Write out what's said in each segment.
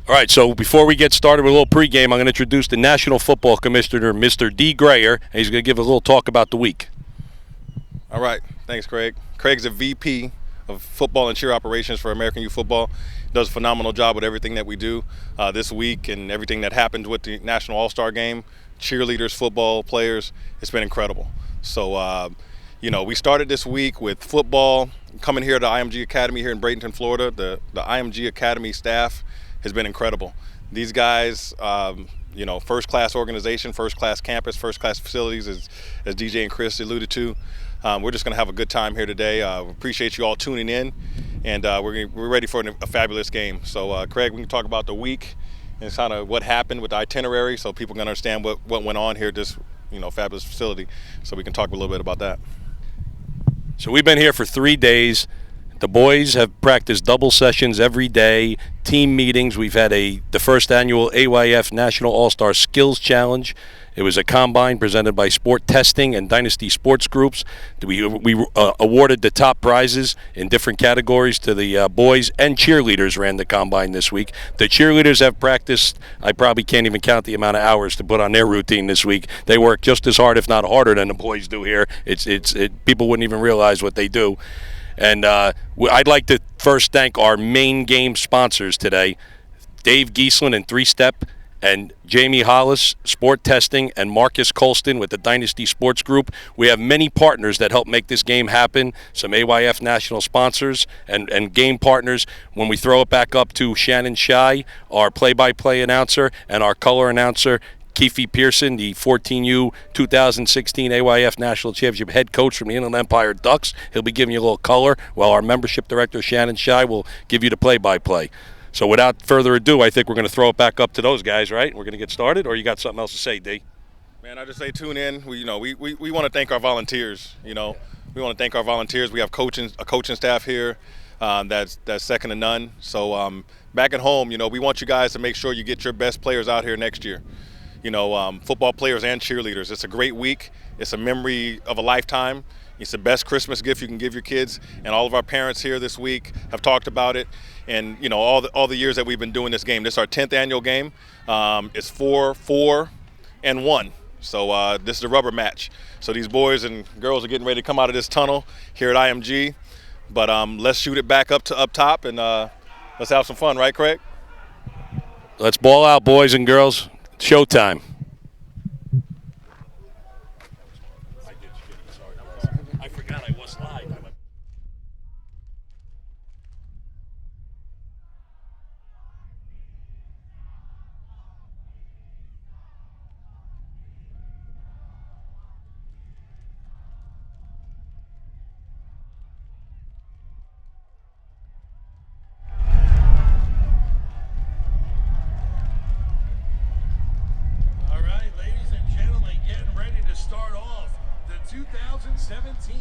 All right, so before we get started with a little pregame, I'm going to introduce the National Football Commissioner, Mr. D. Grayer, and he's going to give a little talk about the week. All right, thanks, Craig. Craig's a VP of Football and Cheer Operations for American Youth Football. Does a phenomenal job with everything that we do this week and everything that happened with the National All-Star Game, cheerleaders, football players. It's been incredible. So, we started this week with football, coming here to IMG Academy here in Bradenton, Florida. The IMG Academy staff has been incredible. These guys, first-class organization, first-class campus, first-class facilities, as DJ and Chris alluded to. We're just going to have a good time here today. We appreciate you all tuning in, and we're ready for a fabulous game. So, Craig, we can talk about the week and kind of what happened with the itinerary so people can understand what went on here at this fabulous facility, so we can talk a little bit about that. So we've been here for 3 days. The boys have practiced double sessions every day, team meetings. We've had the first annual AYF National All-Star Skills Challenge. It was a combine presented by Sport Testing and Dynasty Sports Groups. We awarded the top prizes in different categories to the boys, and cheerleaders ran the combine this week. The cheerleaders have practiced, I probably can't even count the amount of hours to put on their routine this week. They work just as hard, if not harder, than the boys do here. People wouldn't even realize what they do. And I'd like to first thank our main game sponsors today, Dave Giesland and 3-Step, and Jamie Hollis, Sport Testing, and Marcus Colston with the Dynasty Sports Group. We have many partners that help make this game happen, some AYF national sponsors and game partners. When we throw it back up to Shannon Shai, our play-by-play announcer, and our color announcer, Keefe Pearson, the 14U 2016 AYF National Championship head coach from the Inland Empire Ducks. He'll be giving you a little color, while our membership director, Shannon Shai, will give you the play-by-play. So without further ado, I think we're going to throw it back up to those guys, right? We're going to get started, or you got something else to say, D? Man, I just say tune in. We want to thank our volunteers. We want to thank our volunteers. We have a coaching staff here that's second to none. So back at home, we want you guys to make sure you get your best players out here next year. Football players and cheerleaders. It's a great week. It's a memory of a lifetime. It's the best Christmas gift you can give your kids, and all of our parents here this week have talked about it. And all the years that we've been doing this game. This is our 10th annual game. It's 4, 4, and 1. So this is a rubber match. So these boys and girls are getting ready to come out of this tunnel here at IMG. But let's shoot it back up top, and let's have some fun, right, Craig? Let's ball out, boys and girls. Showtime. I forgot I was live. Start off the 2017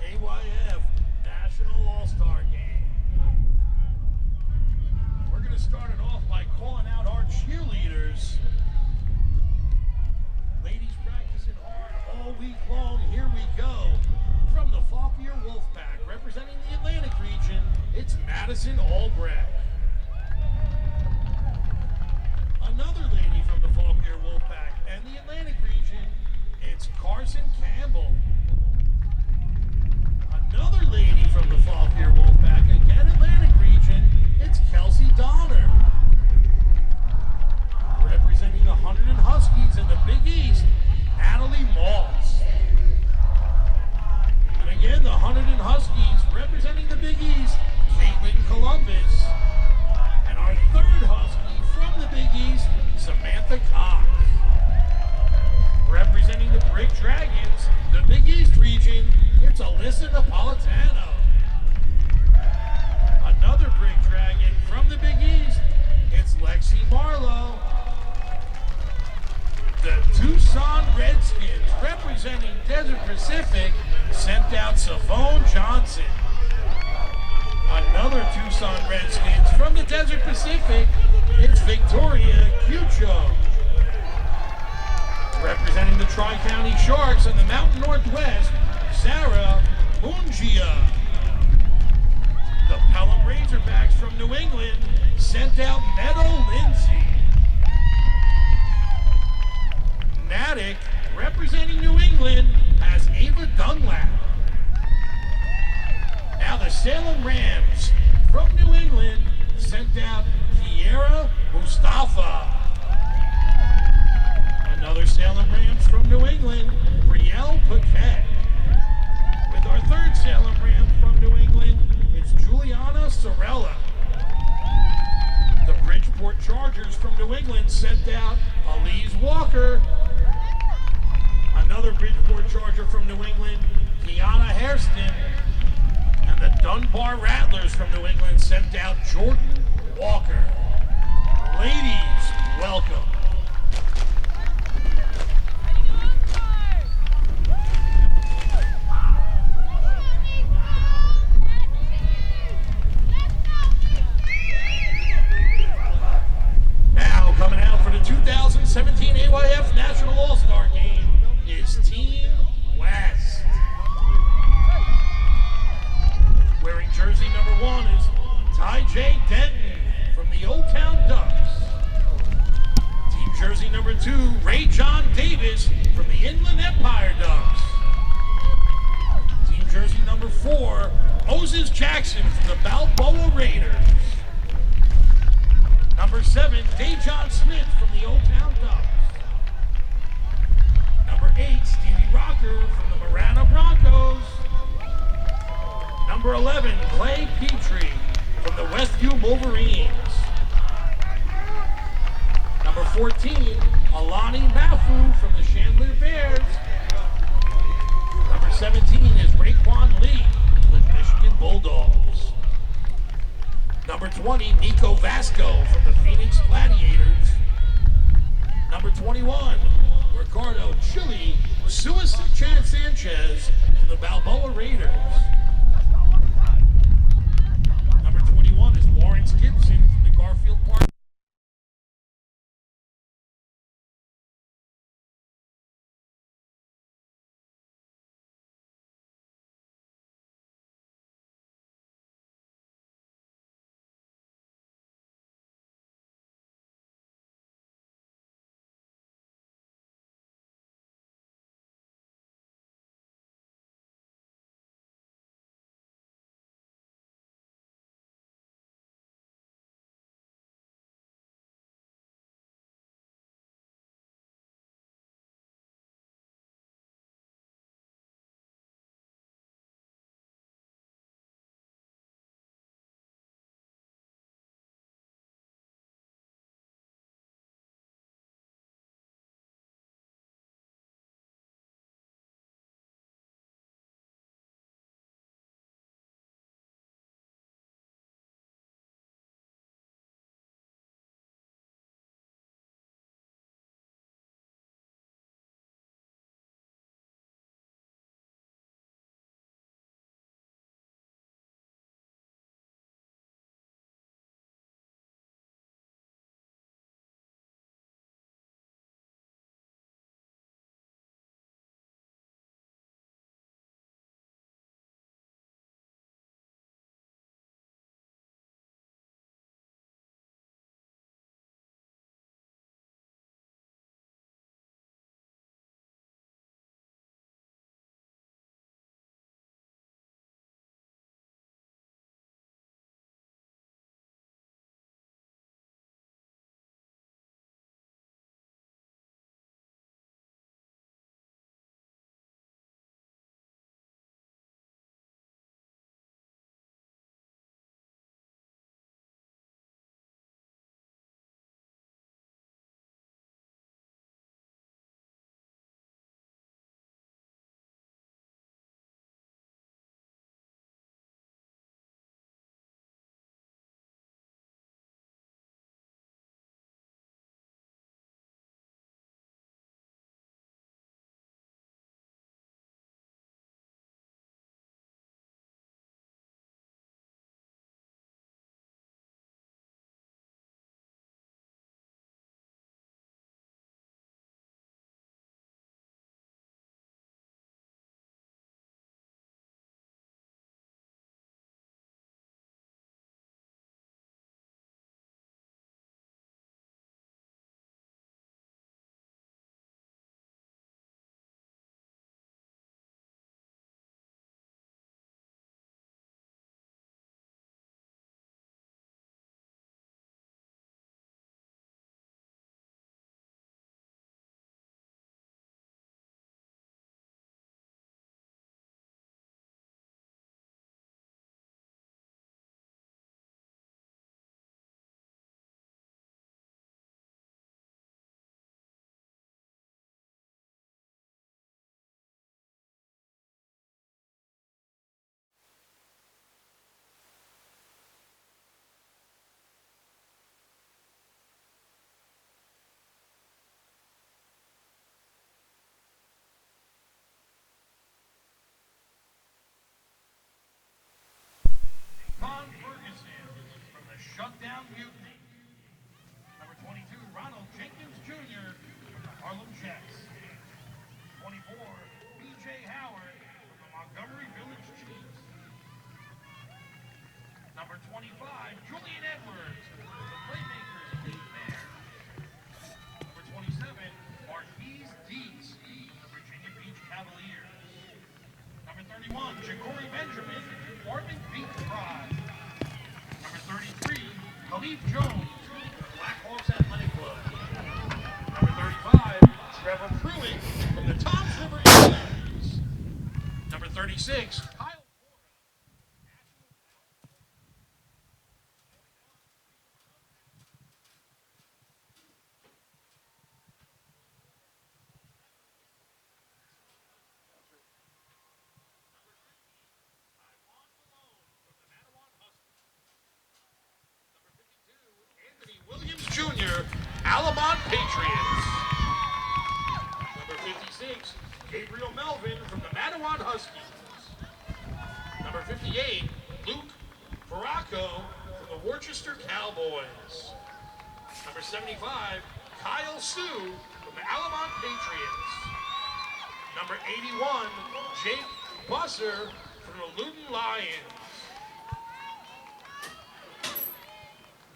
AYF National All-Star Game. We're going to start it off by calling out our cheerleaders. Ladies practicing hard all week long. Here we go. From the Fauquier Wolfpack, representing the Atlantic region, it's Madison Albrecht. Another lady from the Fauquier Wolfpack and the Atlantic region, it's Carson Campbell. Another lady from the Fauquier Wolfpack, again Atlantic region, it's Kelsey Donner. Representing the Hunterdon Huskies in the Big East, Natalie Maltz. And again, the Hunterdon Huskies representing the Big East, Caitlin Columbus. And our third Husky from the Big East, Samantha Cox. Representing the Brick Dragons, the Big East region, it's Alyssa Napolitano. Another Brick Dragon from the Big East, it's Lexi Marlowe. The Tucson Redskins, representing Desert Pacific, sent out Savone Johnson. Another Tucson Redskins from the Desert Pacific, it's Victoria Cucho. Representing the Tri-County Sharks and the Mountain Northwest, Sarah Mungia. The Pelham Razorbacks from New England sent out Meadow Lindsay. Natick, representing New England, has Ava Dunlap. Now the Salem Rams from New England sent out Kiera Mustafa. Another Salem Rams from New England, Brielle Paquette. With our third Salem Ram from New England, it's Juliana Sorella. The Bridgeport Chargers from New England sent out Elise Walker. Another Bridgeport Charger from New England, Kiana Hairston. And the Dunbar Rattlers from New England sent out Jordan Walker. Ladies, welcome. Now coming out for the 2017 AYF National All-Star Game is Team West. Wearing jersey number 1 is Ty J. Denton from the O-Town Ducks. Team jersey number 2, Ray John Davis from the Inland Empire Ducks. Team jersey number 4, Moses Jackson from the Balboa Raiders. Number 7, Dejon Smith from the O-Town Ducks. Number 8, Stevie Rocker from the Marana Broncos. Number 11, Clay Petrie from the Westview Wolverines. Number 14, Alani Mafu from the Chandler Bears. Number 17 is Raekwon Lee with Michigan Bulldogs. Number 20, Nico Vasco from the Phoenix Gladiators. Number 21, Ricardo Chili Suicide Sanchez from the Balboa Raiders. 25, Julian Edwards from the Playmakers Big Bear. Number 27, Marquise Deeks from the Virginia Beach Cavaliers. Number 31, Ja'Cory Benjamin, Ormond Beach Pride. Number 33, Khalif Jones from the Black Hawks Athletic Club. Number 35, Trevor Pruitt from the Toms River Indians. Number 36, Kyle Porter. Anthony Williams Jr., Alamont Patriots. Number 56, Gabriel Melvin from the Mattawan Huskies. Number 58, Luke Faraco from the Worcester Cowboys. Number 75, Kyle Sue from the Alamont Patriots. Number 81, Jake Busser from the Luton Lions.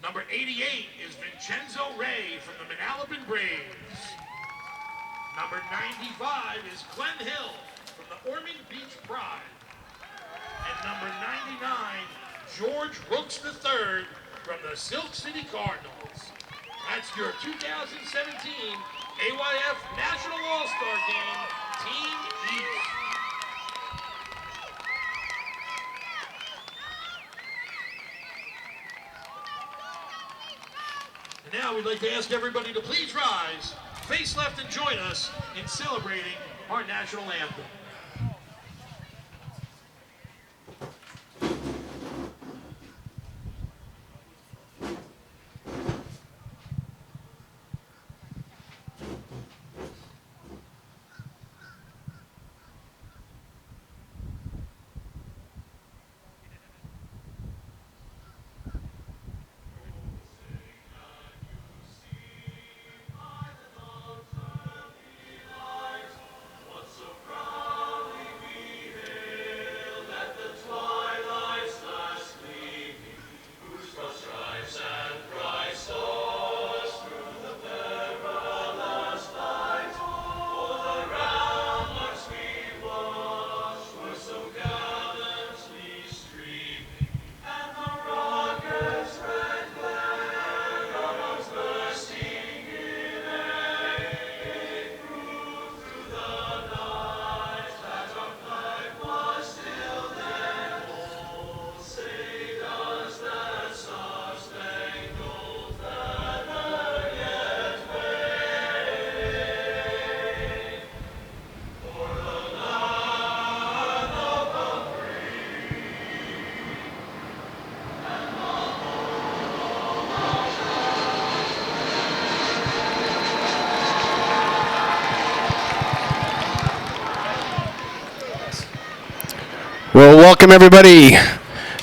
Number 88 is Vincenzo Ray from the Manalapan Braves. Number 95 is Glenn Hill from the Ormond Beach Pride. And number 99, George Rooks III from the Silk City Cardinals. That's your 2017 AYF National All-Star Game, Team East. And now we'd like to ask everybody to please rise, face left, and join us in celebrating our national anthem. Well, welcome everybody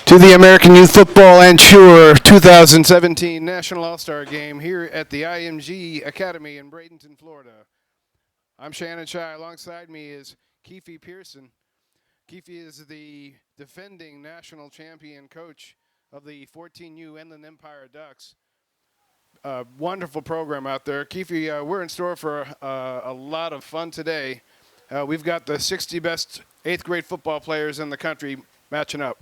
to the American Youth Football and Cheer 2017 National All-Star Game here at the IMG Academy in Bradenton, Florida. I'm Shannon Shai. Alongside me is Keefe Pearson. Keefe is the defending national champion coach of the 14U Inland Empire Ducks. Wonderful program out there. Keefe, we're in store for a lot of fun today. We've got the 60 best 8th grade football players in the country matching up.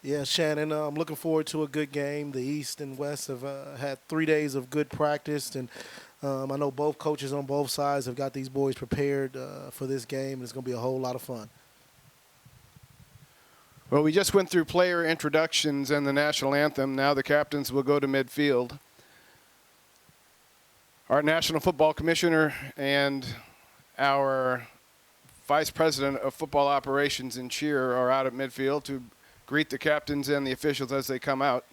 Yeah, Shannon, I'm looking forward to a good game. The East and West have had 3 days of good practice, and I know both coaches on both sides have got these boys prepared for this game, and it's going to be a whole lot of fun. Well, we just went through player introductions and the national anthem. Now the captains will go to midfield. Our National Football Commissioner and our Vice President of Football Operations and Cheer are out at midfield to greet the captains and the officials as they come out.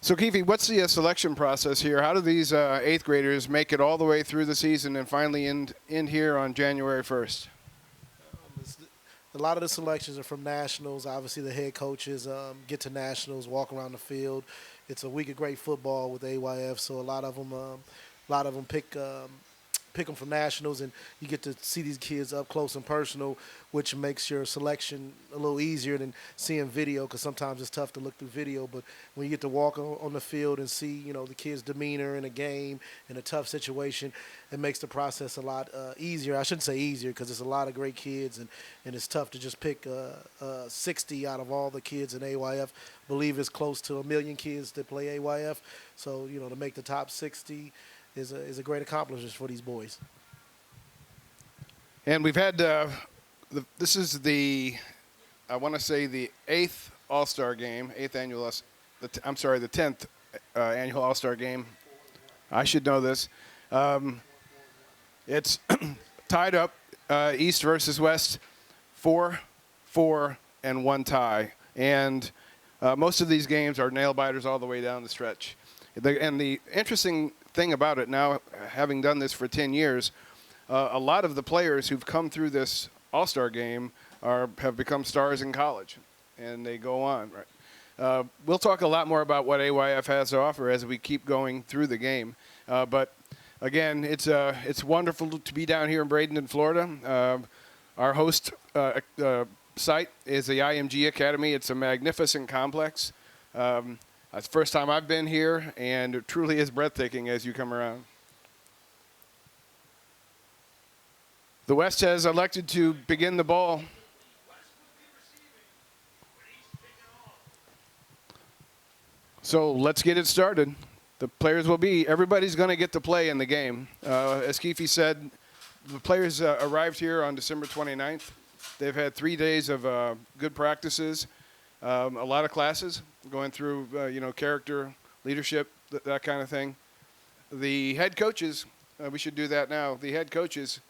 So, Keefe, what's the selection process here? How do these 8th graders make it all the way through the season and finally end here on January 1st? A lot of the selections are from nationals. Obviously, the head coaches get to nationals, walk around the field. It's a week of great football with AYF, so a lot of them pick pick them for nationals, and you get to see these kids up close and personal, which makes your selection a little easier than seeing video, because sometimes it's tough to look through video. But when you get to walk on the field and see, the kids' demeanor in a game, in a tough situation, it makes the process a lot easier. I shouldn't say easier, because it's a lot of great kids, and it's tough to just pick 60 out of all the kids in AYF. I believe it's close to 1 million kids that play AYF. So, to make the top 60 is a great accomplishment for these boys. And we've had this is the, I want to say, the 8th All-Star game, 8th annual, the 10th annual All-Star game. I should know this. It's tied up, East versus West, 4-4 and 1 tie. And most of these games are nail-biters all the way down the stretch. And the interesting thing about it now, having done this for 10 years, a lot of the players who've come through this All-Star game have become stars in college, and they go on. Right? We'll talk a lot more about what AYF has to offer as we keep going through the game. But again, it's wonderful to be down here in Bradenton, Florida. Our host site is the IMG Academy. It's a magnificent complex. It's the first time I've been here, and it truly is breathtaking as you come around. The West has elected to begin the ball. So let's get it started. The players everybody's going to get to play in the game. As Keefe said, the players arrived here on December 29th. They've had 3 days of good practices, a lot of classes going through, character, leadership, that kind of thing. The head coaches, we should do that now. The head coaches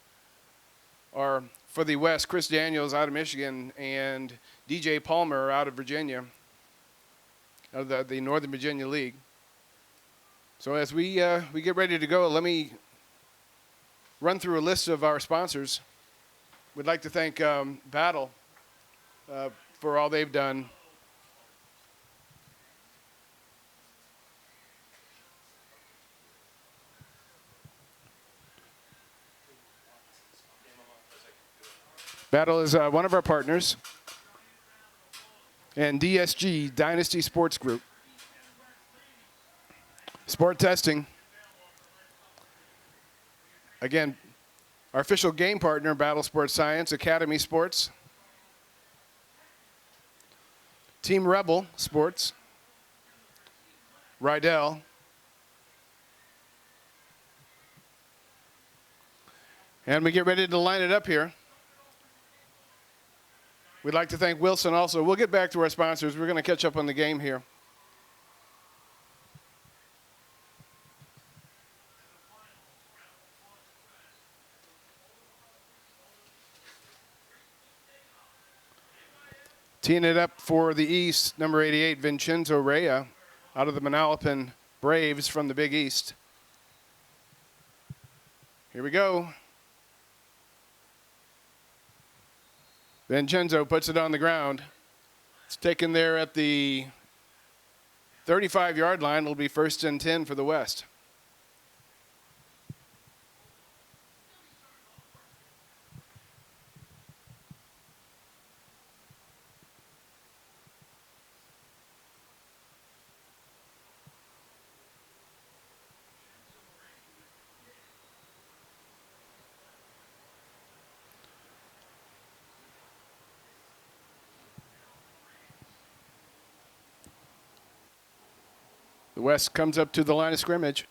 are, for the West, Chris Daniels out of Michigan and DJ Palmer out of Virginia, out of the Northern Virginia League. So as we get ready to go, let me run through a list of our sponsors. We'd like to thank Battle for all they've done. Battle is one of our partners, and DSG, Dynasty Sports Group. Sport Testing. Again, our official game partner, Battle Sports Science, Academy Sports. Team Rebel Sports. Rydell. And we get ready to line it up here. We'd like to thank Wilson also. We'll get back to our sponsors. We're going to catch up on the game here. Teeing it up for the East, number 88, Vincenzo Rea, out of the Manalapan Braves from the Big East. Here we go. Vincenzo puts it on the ground. It's taken there at the 35-yard line. It'll be 1st and 10 for the West. The West comes up to the line of scrimmage.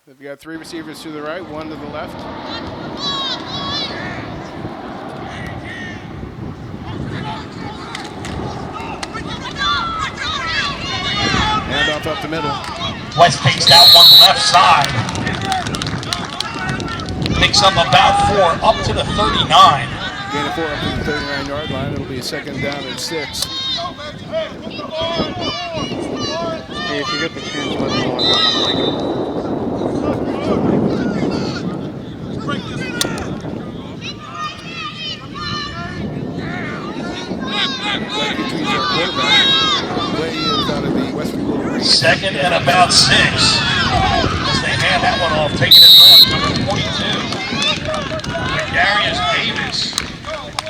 They've got 3 receivers to the right, 1 to the left. Handoff up the middle. West takes that one left side. Picks up about 4 up to the 39. Gain of 4 up to the 39-yard line. It'll be a 2nd down and 6. Hey, if you get the chance, let me know. I got my mic. Greg Petries, our quarterback. Way is out of the Western Little Second and about 6. As they hand that one off, taking it left, number 42. Darius Davis.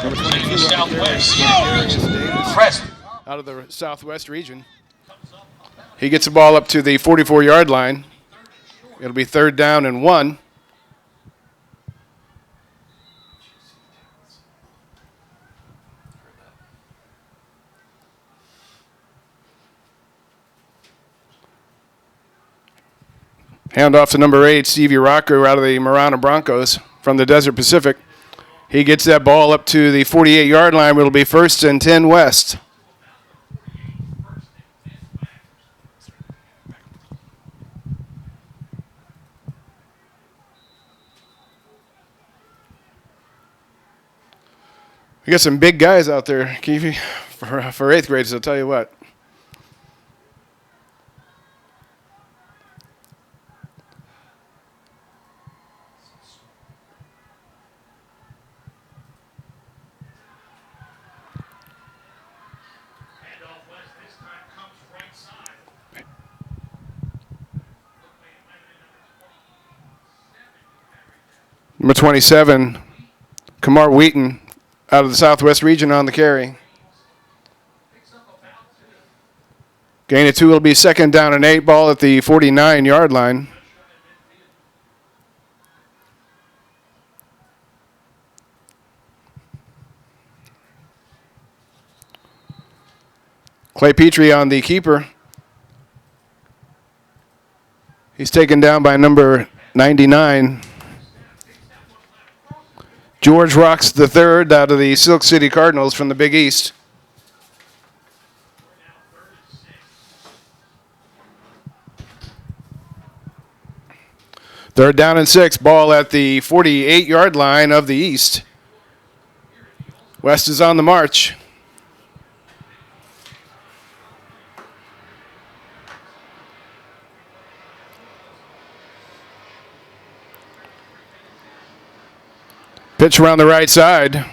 Number From 22 the Southwest. Darius Davis Preston. out of the Southwest region. He gets the ball up to the 44-yard line. It'll be 3rd down and 1. Hand off to number 8, Stevie Rocker out of the Marana Broncos from the Desert Pacific. He gets that ball up to the 48-yard line. It'll be 1st and 10 West. We got some big guys out there, Keefe, for 8th graders, I'll tell you what. Number 27, Kamar Wheaton out of the Southwest region on the carry. Gain of 2 will be 2nd down and 8, ball at the 49-yard line. Clay Petrie on the keeper. He's taken down by number 99. George Rocks III out of the Silk City Cardinals from the Big East. Third down and 6, ball at the 48-yard line of the East. West is on the march. Pitch around the right side.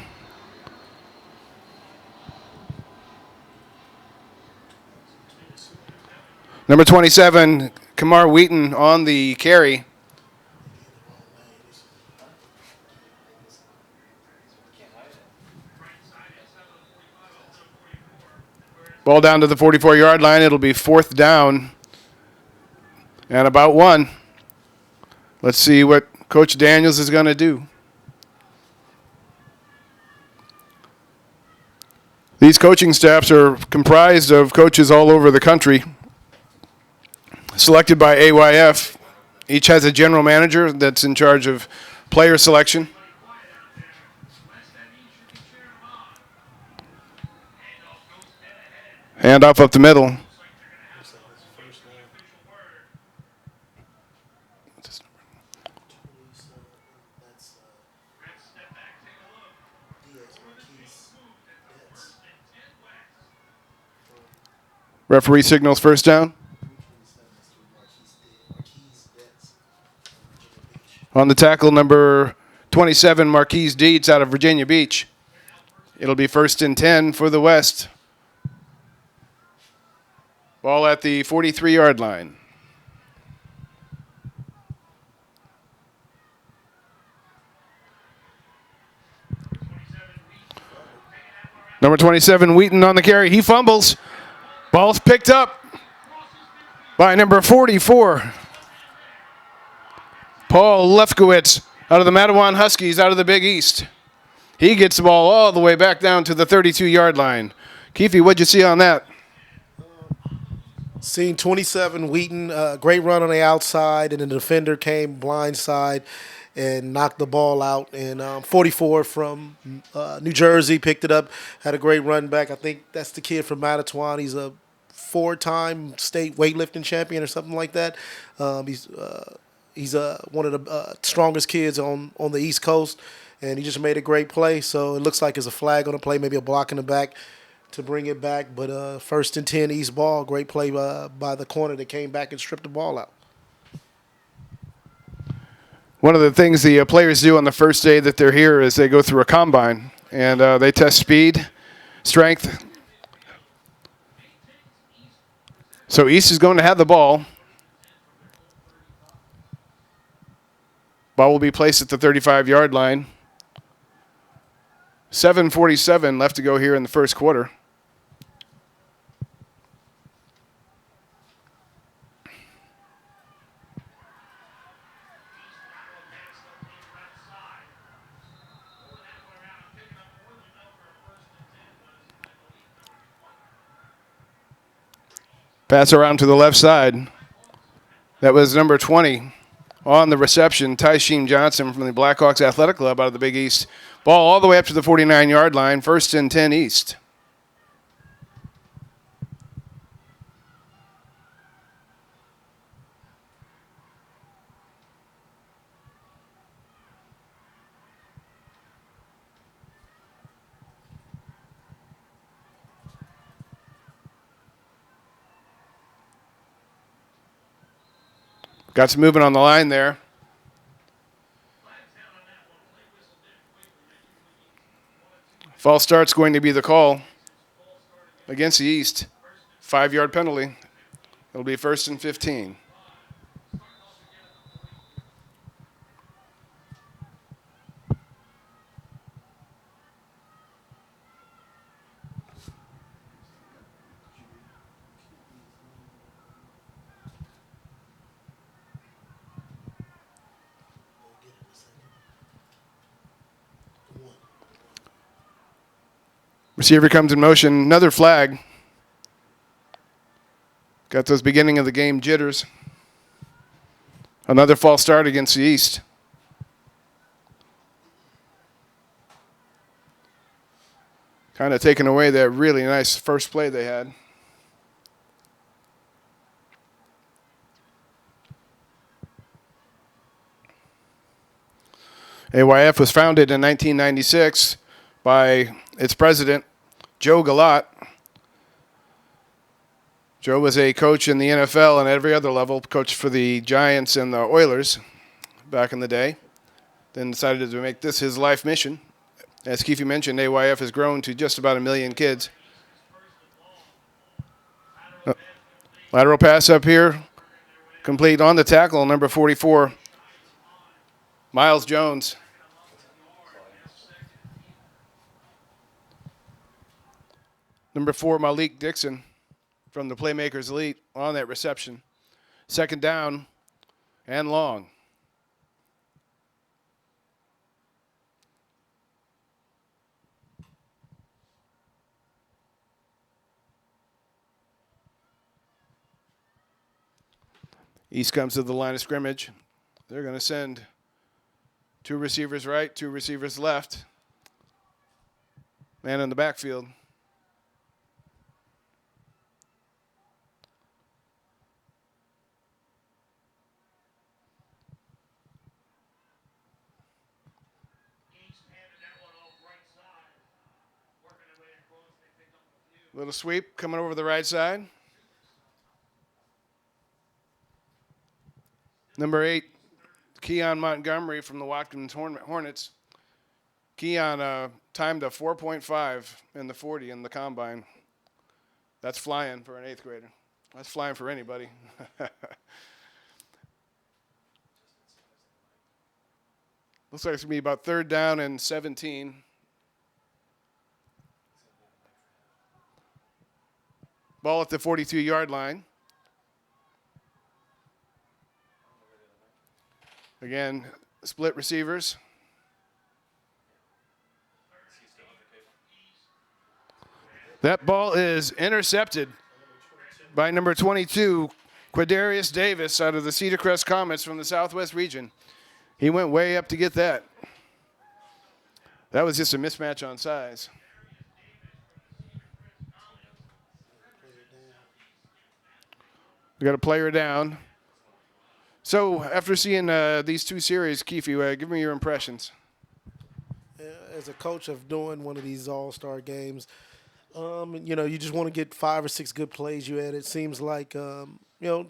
Number 27, Kamar Wheaton on the carry. Ball down to the 44-yard line. It'll be 4th down and about 1. Let's see what Coach Daniels is going to do. These coaching staffs are comprised of coaches all over the country, selected by AYF. Each has a general manager that's in charge of player selection. Hand off up the middle. Referee signals 1st down. On the tackle, number 27, Marquise Dietz out of Virginia Beach. It'll be 1st and 10 for the West. Ball at the 43-yard line. Number 27, Wheaton on the carry. He fumbles. Ball's picked up by number 44, Paul Lefkowitz out of the Matawan Huskies out of the Big East. He gets the ball all the way back down to the 32-yard line. Keefe, what'd you see on that? Seen 27, Wheaton, great run on the outside, and the defender came blindside and knocked the ball out. And 44 from New Jersey picked it up, had a great run back. I think that's the kid from Matawan. He's a 4-time state weightlifting champion or something like that. He's one of the strongest kids on the East Coast, and he just made a great play. So it looks like it's a flag on the play, maybe a block in the back to bring it back. But 1st and 10 East ball, great play by the corner that came back and stripped the ball out. One of the things the players do on the first day that they're here is they go through a combine, and they test speed, strength, So East is going to have the ball. Ball will be placed at the 35-yard line. 7:47 left to go here in the first quarter. Pass around to the left side. That was number 20 on the reception, Tysheen Johnson from the Blackhawks Athletic Club out of the Big East. Ball all the way up to the 49-yard line, 1st and 10 East. Got some movement on the line there. False start's going to be the call against the East. 5-yard penalty. It'll be 1st and 15. Receiver comes in motion. Another flag. Got those beginning of the game jitters. Another false start against the East. Kind of taking away that really nice first play they had. AYF was founded in 1996 by its president, Joe Galat. Joe was a coach in the NFL and every other level, coached for the Giants and the Oilers back in the day. Then decided to make this his life mission. As Keefe mentioned, AYF has grown to just about 1 million kids. Lateral pass up here, complete on the tackle, number 44, Miles Jones. Number 4, Malik Dixon from the Playmakers Elite on that reception. 2nd down and long. East comes to the line of scrimmage. They're going to send 2 receivers right, 2 receivers left. Man in the backfield. Little sweep coming over the right side. Number 8, Keon Montgomery from the Watkins Hornets. Keon timed a 4.5 in the 40 in the combine. That's flying for an 8th grader. That's flying for anybody. Looks like it's going to be about 3rd down and 17. Ball at the 42-yard line. Again, split receivers. That ball is intercepted by number 22, Quadarius Davis out of the Cedar Crest Comets from the Southwest region. He went way up to get that. That was just a mismatch on size. We got a player down. So after seeing these 2 series, Keefe, give me your impressions. As a coach of doing one of these all-star games, you just want to get 5 or 6 good plays you at. It seems like,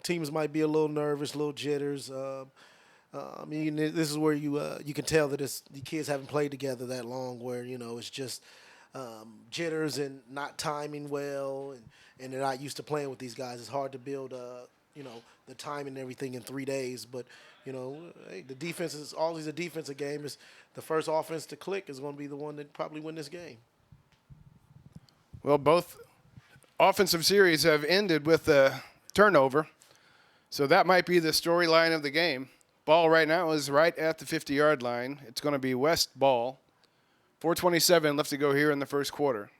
teams might be a little nervous, a little jitters. This is where you can tell that the kids haven't played together that long where, it's just jitters and not timing well, and they're not used to playing with these guys. It's hard to build, the timing and everything in 3 days. But hey, the defense is always a defensive game. Is the first offense to click is going to be the one that probably win this game. Well, both offensive series have ended with a turnover, so that might be the storyline of the game. Ball right now is right at the 50-yard line. It's going to be West ball. 4:27 left to go here in the first quarter.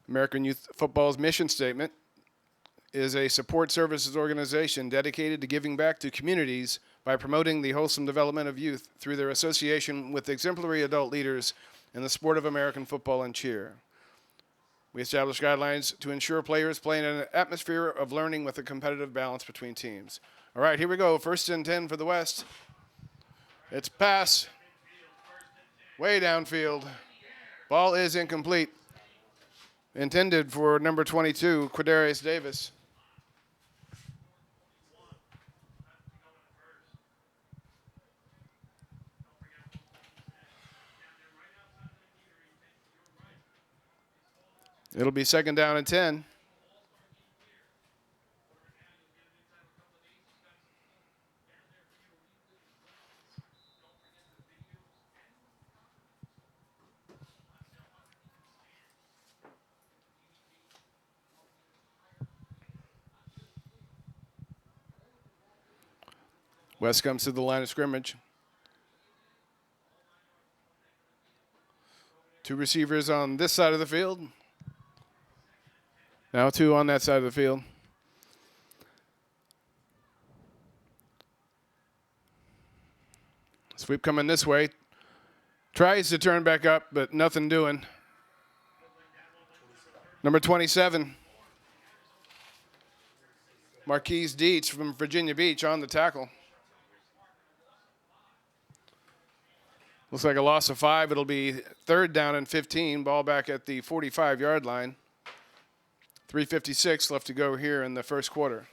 American Youth Football's mission statement is a support services organization dedicated to giving back to communities by promoting the wholesome development of youth through their association with exemplary adult leaders in the sport of American football and cheer. We establish guidelines to ensure players play in an atmosphere of learning with a competitive balance between teams. All right, here we go. 1st and 10 for the West. It's pass. Way downfield. Ball is incomplete. Intended for number 22, Quadarius Davis. It'll be 2nd down and 10. West comes to the line of scrimmage. 2 receivers on this side of the field. Now 2 on that side of the field. Sweep coming this way. Tries to turn back up, but nothing doing. Number 27. Marquise Dietz from Virginia Beach on the tackle. Looks like a loss of 5. It'll be 3rd down and 15. Ball back at the 45-yard line. 3:56 left to go here in the first quarter.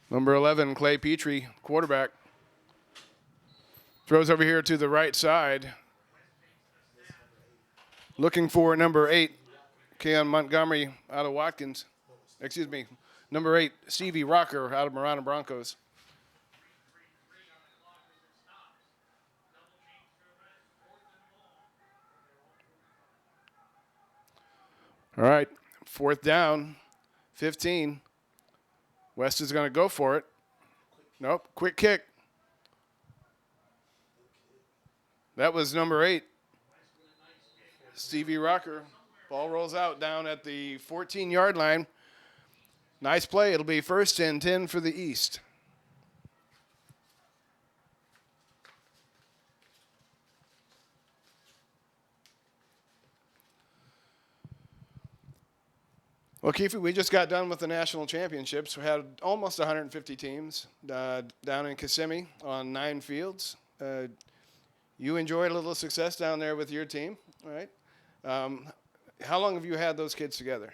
Number 11, Clay Petrie, quarterback. Throws over here to the right side. Looking for number 8, Keon Montgomery out of Watkins. Excuse me, number 8, Stevie Rocker out of Marana Broncos. All right, 4th down, 15. West is going to go for it. Nope, quick kick. That was number 8, Stevie Rocker. Ball rolls out down at the 14-yard line. Nice play. It'll be 1st and 10 for the East. Well, Keefe, we just got done with the national championships. We had almost 150 teams down in Kissimmee on 9 fields. You enjoyed a little success down there with your team, all right? How long have you had those kids together?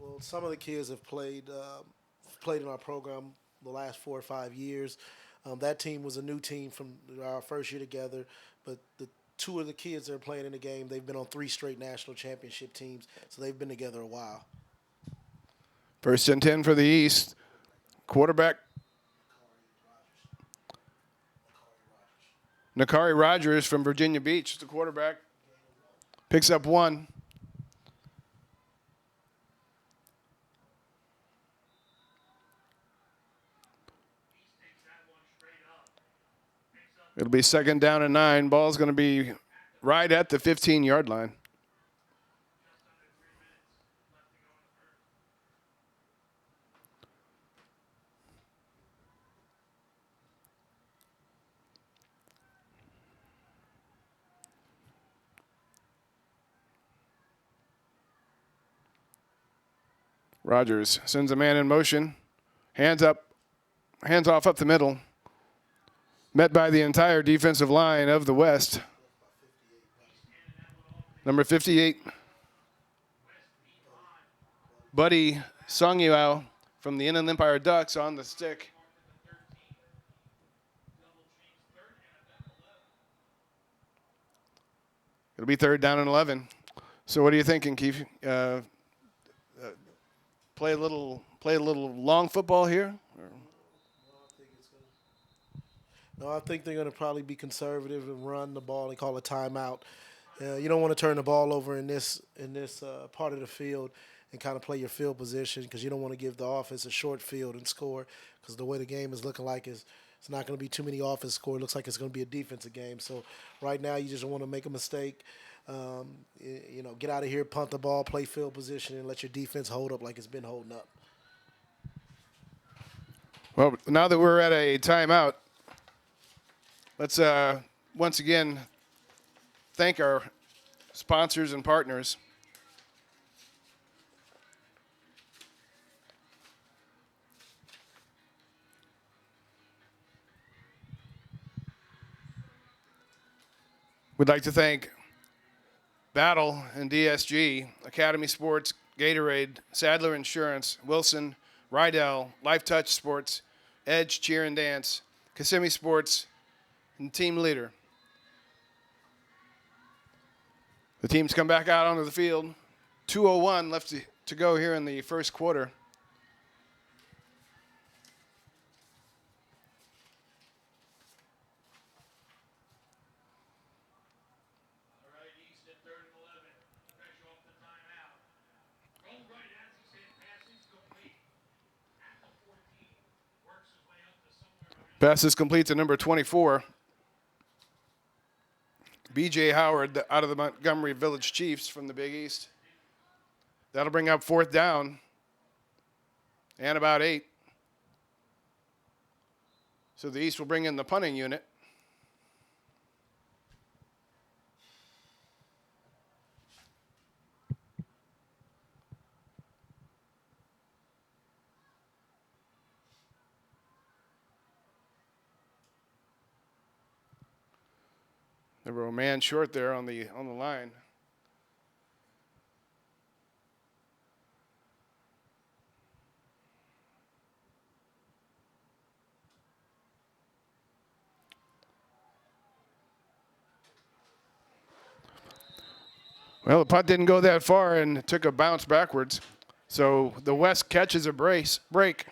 Well, some of the kids have played in our program the last 4 or 5 years. That team was a new team from our first year together, but the 2 of the kids that are playing in the game, they've been on 3 straight national championship teams, so they've been together a while. 1st and 10 for the East. Quarterback. Nakari Rogers from Virginia Beach, the quarterback. Picks up 1. It'll be 2nd down and 9. Ball's going to be right at the 15-yard line. Rogers sends a man in motion. Hands off up the middle. Met by the entire defensive line of the West. Number 58, Buddy Songyao from the Inland Empire Ducks on the stick. It'll be 3rd down and 11. So what are you thinking, Keith? Play a little long football here? No, I think they're going to probably be conservative and run the ball and call a timeout. You don't want to turn the ball over in this part of the field and kind of play your field position because you don't want to give the offense a short field and score because the way the game is looking like it's not going to be too many offense score. It looks like it's going to be a defensive game. So right now you just don't want to make a mistake. Get out of here, punt the ball, play field position, and let your defense hold up like it's been holding up. Well, now that we're at a timeout, let's once again thank our sponsors and partners. We'd like to thank Battle and DSG, Academy Sports, Gatorade, Sadler Insurance, Wilson, Rydell, Life Touch Sports, Edge Cheer and Dance, Kissimmee Sports, and Team Leader. The teams come back out onto the field. 2:01 left to go here in the first quarter. Pass is complete to number 24. B.J. Howard out of the Montgomery Village Chiefs from the Big East. That'll bring up 4th down and about 8. So the East will bring in the punting unit. They were a man short there on the line. Well, the punt didn't go that far and took a bounce backwards. So the West catches a break.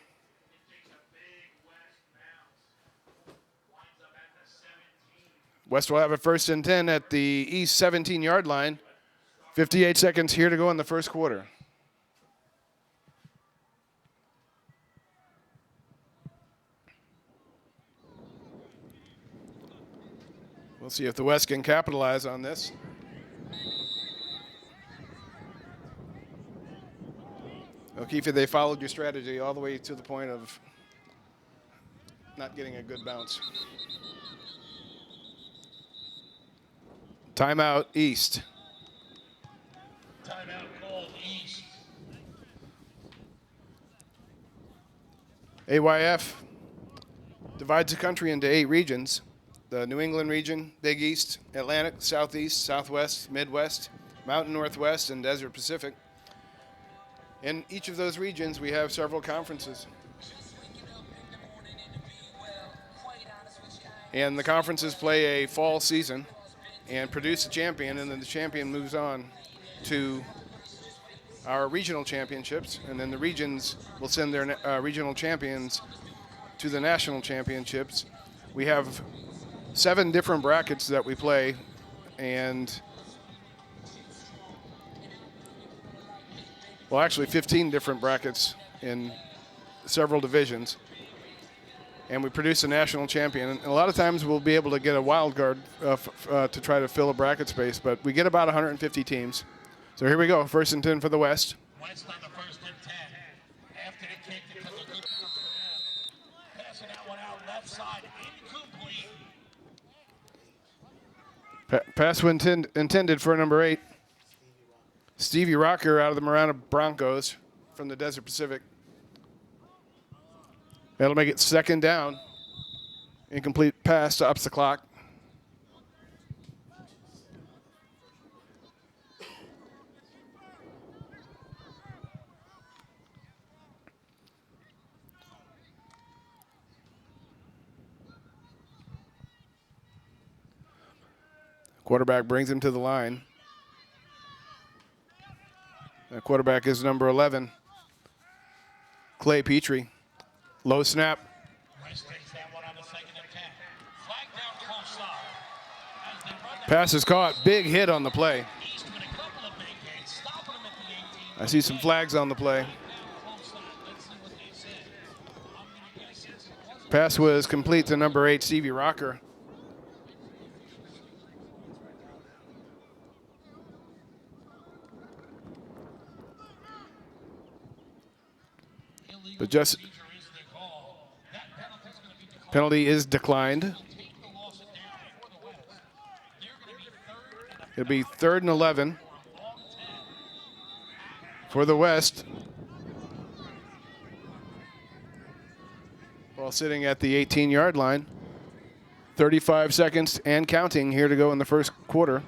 West will have a 1st and 10 at the East 17-yard line. 58 seconds here to go in the first quarter. We'll see if the West can capitalize on this. O'Keefe, they followed your strategy all the way to the point of not getting a good bounce. Timeout, East. Timeout called East. AYF divides the country into 8 regions. The New England region, Big East, Atlantic, Southeast, Southwest, Midwest, Mountain Northwest, and Desert Pacific. In each of those regions, we have several conferences. And the conferences play a fall season and produce a champion, and then the champion moves on to our regional championships, and then the regions will send their regional champions to the national championships. We have 7 different brackets that we play, and well, actually 15 different brackets in several divisions. And we produce a national champion. And a lot of times we'll be able to get a wild card to try to fill a bracket space, but we get about 150 teams. So here we go, 1st and 10 for the West. West on the 1st and 10. After the kick, it took a good passing that one out left side, incomplete. Pass intended for number 8. Stevie Rocker out of the Marana Broncos from the Desert Pacific. That'll make it second down. Incomplete pass to ups the clock. Quarterback brings him to the line. The quarterback is number 11, Clay Petrie. Low snap. Pass is caught. Big hit on the play. I see some flags on the play. Pass was complete to number 8, Stevie Rocker. But just penalty is declined. It'll be 3rd and 11 for the West. While sitting at the 18-yard line. 35 seconds and counting here to go in the first quarter.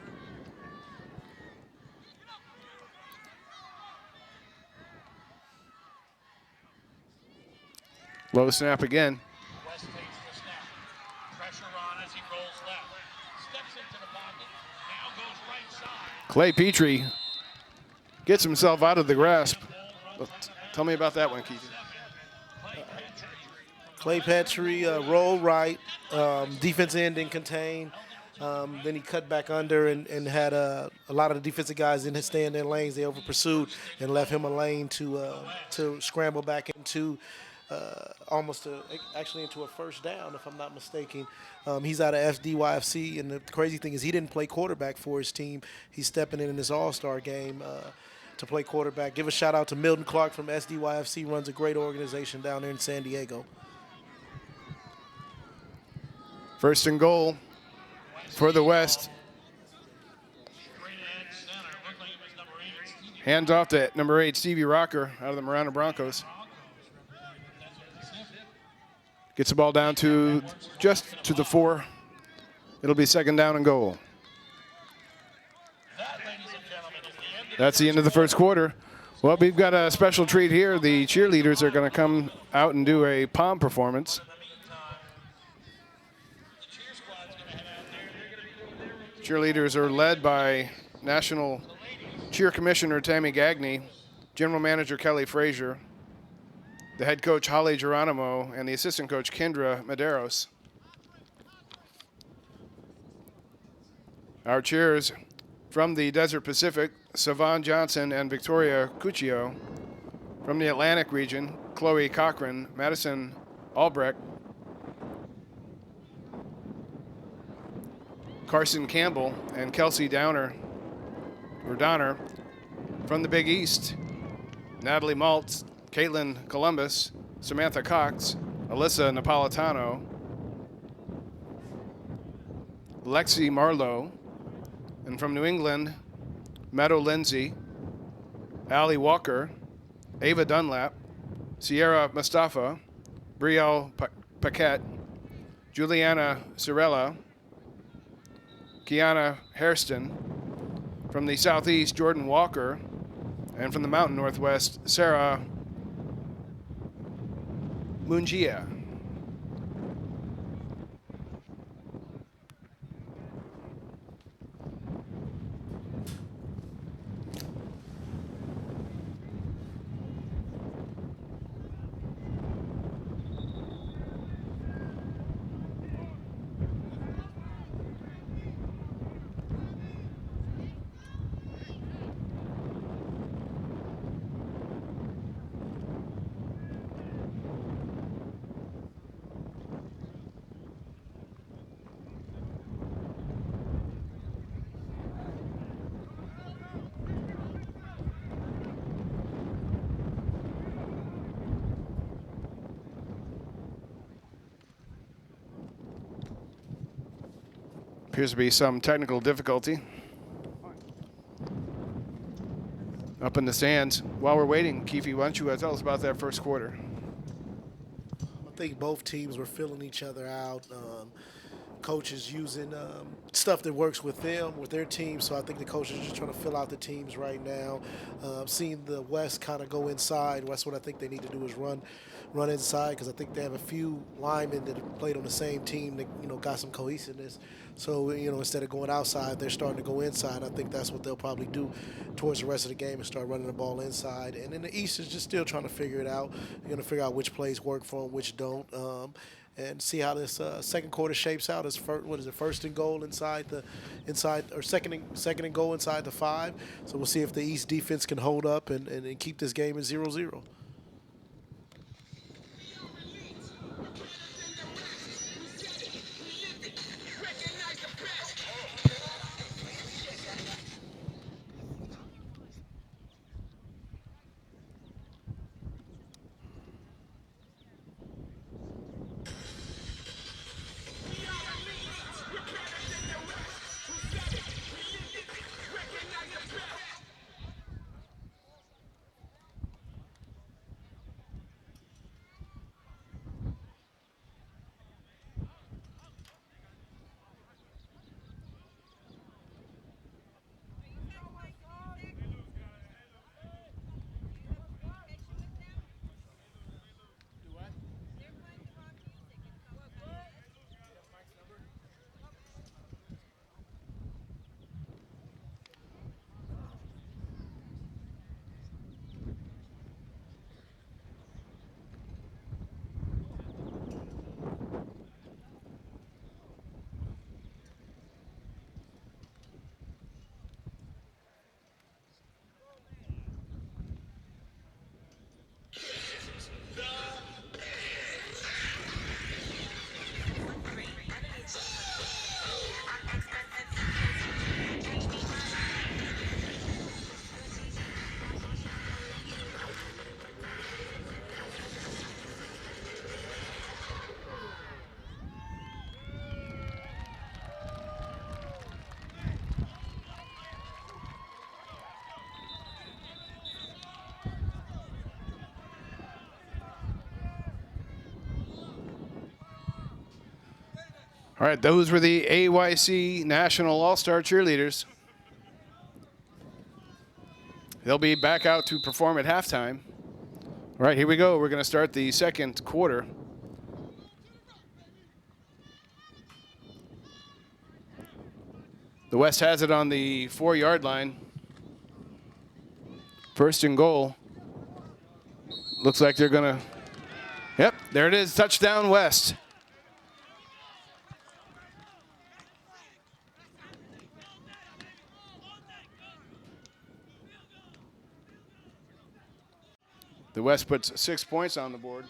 Low snap again. West takes the snap. Pressure on as he rolls left. Steps into the pocket. Now goes right side. Clay Petrie gets himself out of the grasp. Tell me about that one, Keith. Clay Petrie rolled right. Defense end didn't contain. Then he cut back under and had a lot of the defensive guys didn't stay in their lanes. They over pursued and left him a lane to scramble back into actually into a first down, if I'm not mistaken. He's out of FDYFC, and the crazy thing is he didn't play quarterback for his team. He's stepping in this All-Star game to play quarterback. Give a shout out to Milton Clark from SDYFC, runs a great organization down there in San Diego. First and goal for the West. Hands off to number 8, Stevie Rocker, out of the Marana Broncos. Gets the ball down to just to the 4. It'll be second down and goal. That's the end of the first quarter. Well, we've got a special treat here. The cheerleaders are going to come out and do a pom performance. Cheerleaders are led by National Cheer Commissioner Tammy Gagney, General Manager Kelly Frazier, the head coach Holly Geronimo, and the assistant coach Kendra Medeiros. Our cheers from the Desert Pacific, Savon Johnson and Victoria Cuccio. From the Atlantic region, Chloe Cochran, Madison Albrecht, Carson Campbell, and Kelsey Donner. From the Big East, Natalie Maltz, Caitlin Columbus, Samantha Cox, Alyssa Napolitano, Lexi Marlowe, and from New England, Meadow Lindsay, Allie Walker, Ava Dunlap, Sierra Mustafa, Brielle Paquette, Juliana Cirella, Kiana Hairston. From the Southeast, Jordan Walker, and from the Mountain Northwest, Sarah Mungia. Appears to be some technical difficulty. up in the stands. While we're waiting, Keefe, why don't you tell us about that first quarter? I think both teams were filling each other out. Coaches using stuff that works with them, with their team. So I think the coaches are just trying to fill out the teams right now. Seeing the West kind of go inside. That's what I think they need to do is run inside, because I think they have a few linemen that have played on the same team that got some cohesiveness. So instead of going outside, they're starting to go inside. I think that's what they'll probably do towards the rest of the game and start running the ball inside. And then the East is just still trying to figure it out. You're going to figure out which plays work for them, which don't. And see how this second quarter shapes out. First and goal inside, or second and goal inside the 5. So we'll see if the East defense can hold up and keep this game at 0-0. All right, those were the AYC National All-Star Cheerleaders. They'll be back out to perform at halftime. All right, here we go. We're going to start the second quarter. The West has it on the 4-yard line. First and goal. Looks like they're going to... Yep, there it is. Touchdown, West. The West puts 6 points on the board.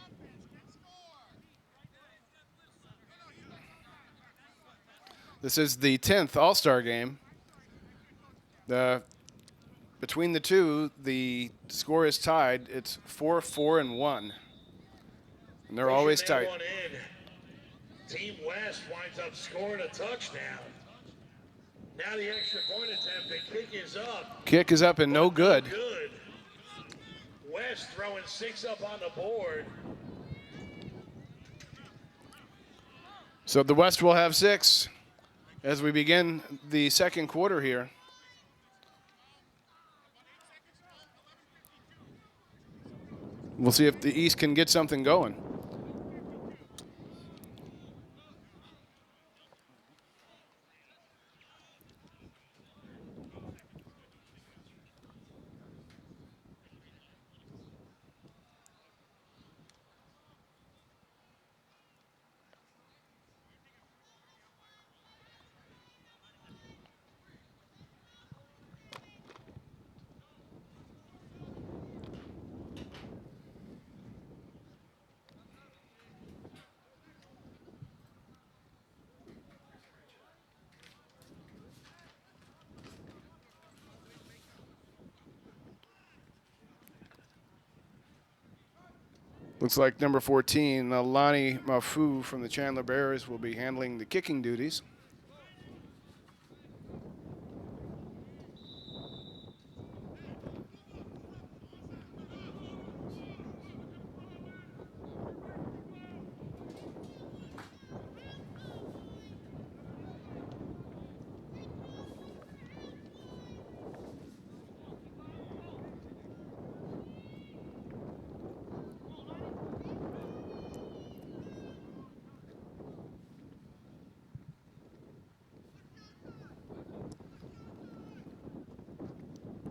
This is the 10th All-Star game. Between the two, the score is tied. It's 4-4-1. And they're always tight. Team West winds up scoring a touchdown. Now the extra point attempt, the kick is up. Kick is up and no good. West throwing 6 up on the board. So the West will have 6 as we begin the second quarter here. We'll see if the East can get something going. Looks like number 14, Lonnie Mafu from the Chandler Bears, will be handling the kicking duties.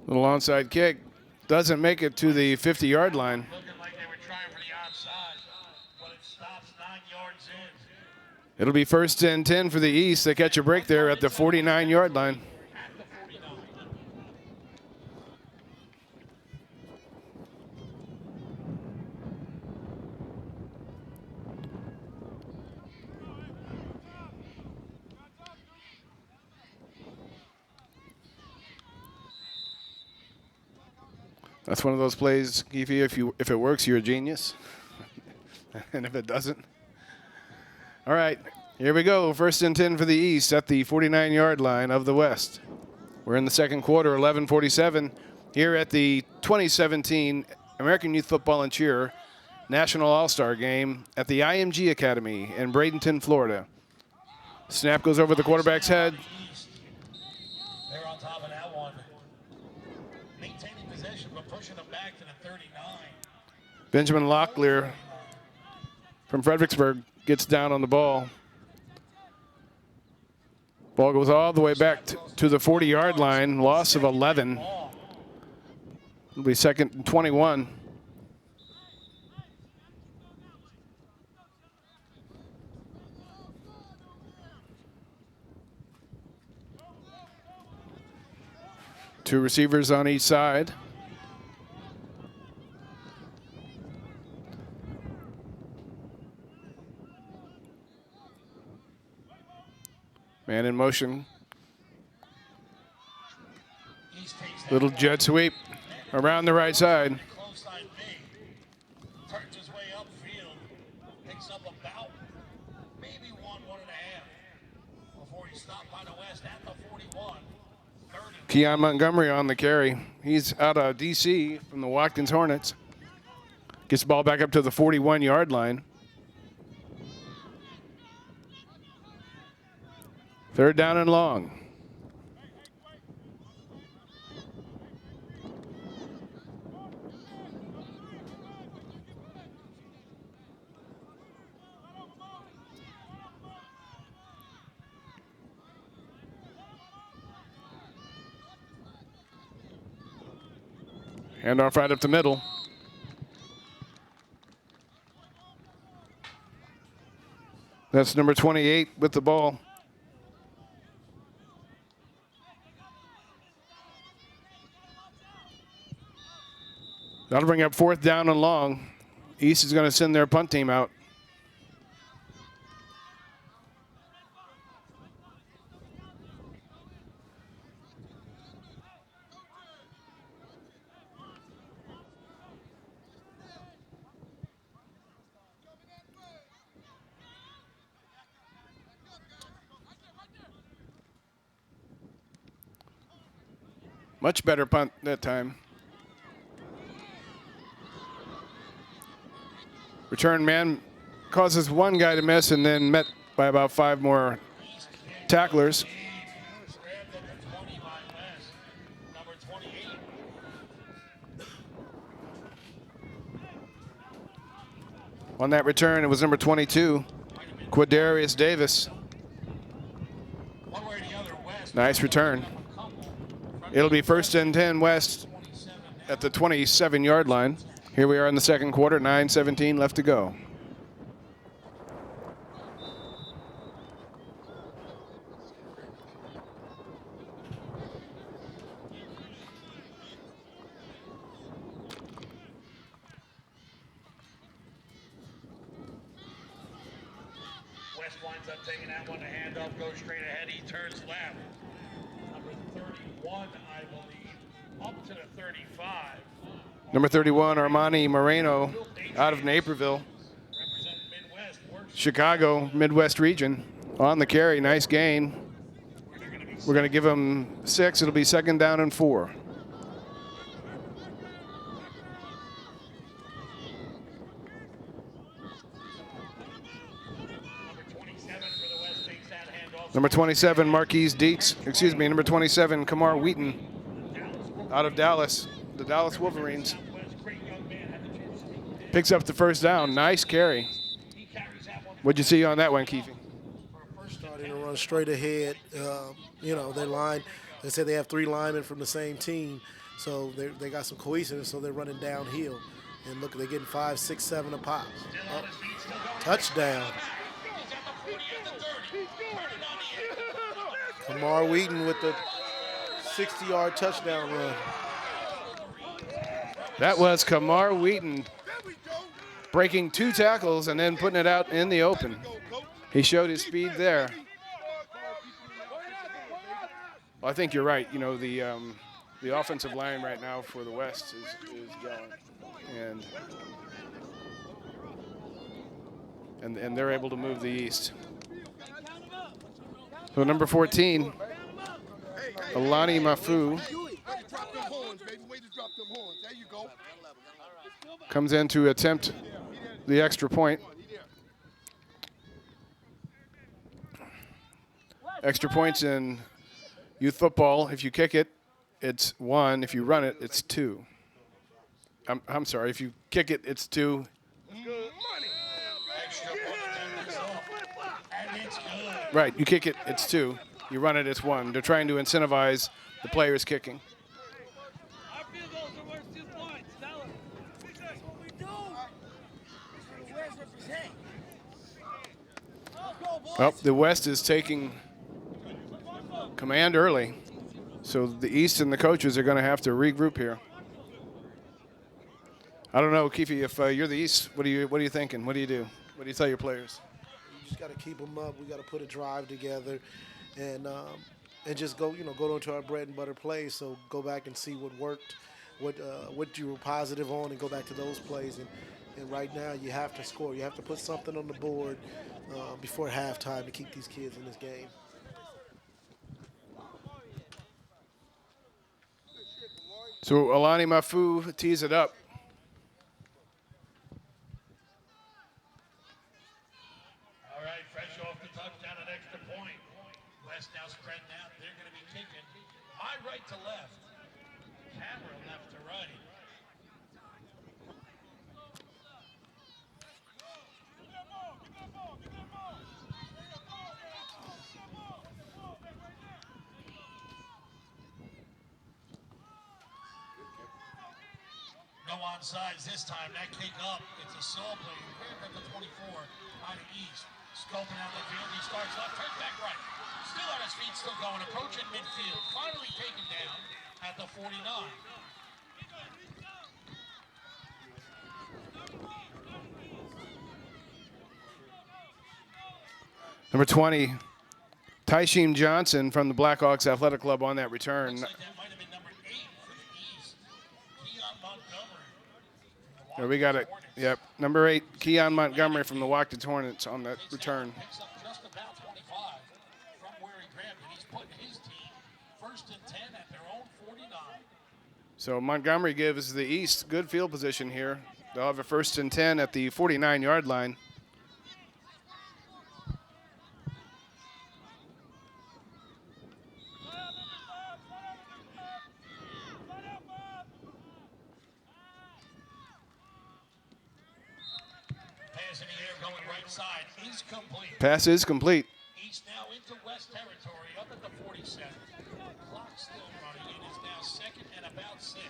Little onside kick. Doesn't make it to the 50-yard line. Looking like they were trying for the onside, but it stops 9 yards in. It'll be 1st and 10 for the East. They catch a break there at the 49-yard line. At the 49. That's one of those plays, Keefe, if it works, you're a genius. And if it doesn't. All right, here we go. 1st and 10 for the East at the 49-yard line of the West. We're in the second quarter, 11:47, here at the 2017 American Youth Football and Cheer National All-Star Game at the IMG Academy in Bradenton, Florida. Snap goes over the quarterback's head. They're on top of that one. Maintaining possession, but pushing them back to the 39. Benjamin Locklear from Fredericksburg gets down on the ball. Ball goes all the way back to the 40-yard line. Loss of 11. It'll be 2nd and 21. Two receivers on each side. Man in motion. Little jet sweep around the right side. Close side B. Turns his way upfield. Picks up about maybe 1.5 before he stopped by the West at the 41. Keon Montgomery on the carry. He's out of D.C. from the Watkins Hornets. Gets the ball back up to the 41-yard line. 3rd down and long. Handoff right up the middle. That's number 28 with the ball. That'll bring up 4th down and long. East is going to send their punt team out. Much better punt that time. Return man causes one guy to miss and then met by about 5 more tacklers. On that return, it was number 22, Quadarius Davis. Nice return. It'll be 1st and 10 West at the 27-yard line. Here we are in the second quarter, 9:17 left to go. West winds up taking that one. The handoff goes straight ahead. He turns left. Number 31, I believe, up to the 35. Number 31, Armani Moreno, out of Naperville, Chicago, Midwest region, on the carry. Nice gain. We're going to give him 6. It'll be 2nd down and 4. Number 27, Marquise Dietz. Excuse me, number 27, Kamar Wheaton, out of Dallas. The Dallas Wolverines. Picks up the 1st down. Nice carry. What'd you see on that one, Keefe? Starting to run straight ahead. You know, their line, they said they have 3 linemen from the same team. So they got some cohesiveness, so they're running downhill. And look, they're getting 5, 6, 7 a pop. Oh, touchdown. Kamar Wheaton with the 60-yard touchdown run. That was Kamar Wheaton breaking 2 tackles and then putting it out in the open. He showed his speed there. Well, I think you're right. You know, the offensive line right now for the West is going. And they're able to move the East. So number 14, Alani Mafu, comes in to attempt the extra point. Extra points in youth football, if you kick it, it's 1. If you run it, it's 2. I'm sorry, if you kick it, it's 2. Right, you kick it, it's 2. You run it, it's 1. They're trying to incentivize the players kicking. Well, the West is taking command early, so the East and the coaches are going to have to regroup here. I don't know, Keefe, if you're the East, what are you thinking? What do you do? What do you tell your players? You just got to keep them up. We got to put a drive together, and just go into our bread and butter plays. So go back and see what worked, what you were positive on, and go back to those plays. And right now you have to score. You have to put something on the board before halftime to keep these kids in this game. So Alani Mafu tees it up. All right, fresh off the touchdown, an extra point. West now spreading out. They're going to be kicking my right to left, camera left to right. No onside this time. That kick up. It's a saw play. Here at the 24 out of East. Scoping out the field. He starts left, turns back right. Still on his feet, still going. Approaching midfield. Finally taken down at the 49. Number 20, Tyshim Johnson from the Blackhawks Athletic Club on that return. Looks like that might have been number 8 for the East. Keon Montgomery. There we got it. Yep, number 8, Keon Montgomery from the Watkins Hornets on that return. Picks up just about 25 from where he grabbed it. He's putting his team 1st and 10 at their own 49. So Montgomery gives the East good field position here. They'll have a 1st and 10 at the 49-yard line. Pass in the air going right side is complete. Pass is complete. East now into West territory up at the 47. Clock still running. It is now 2nd and about 6.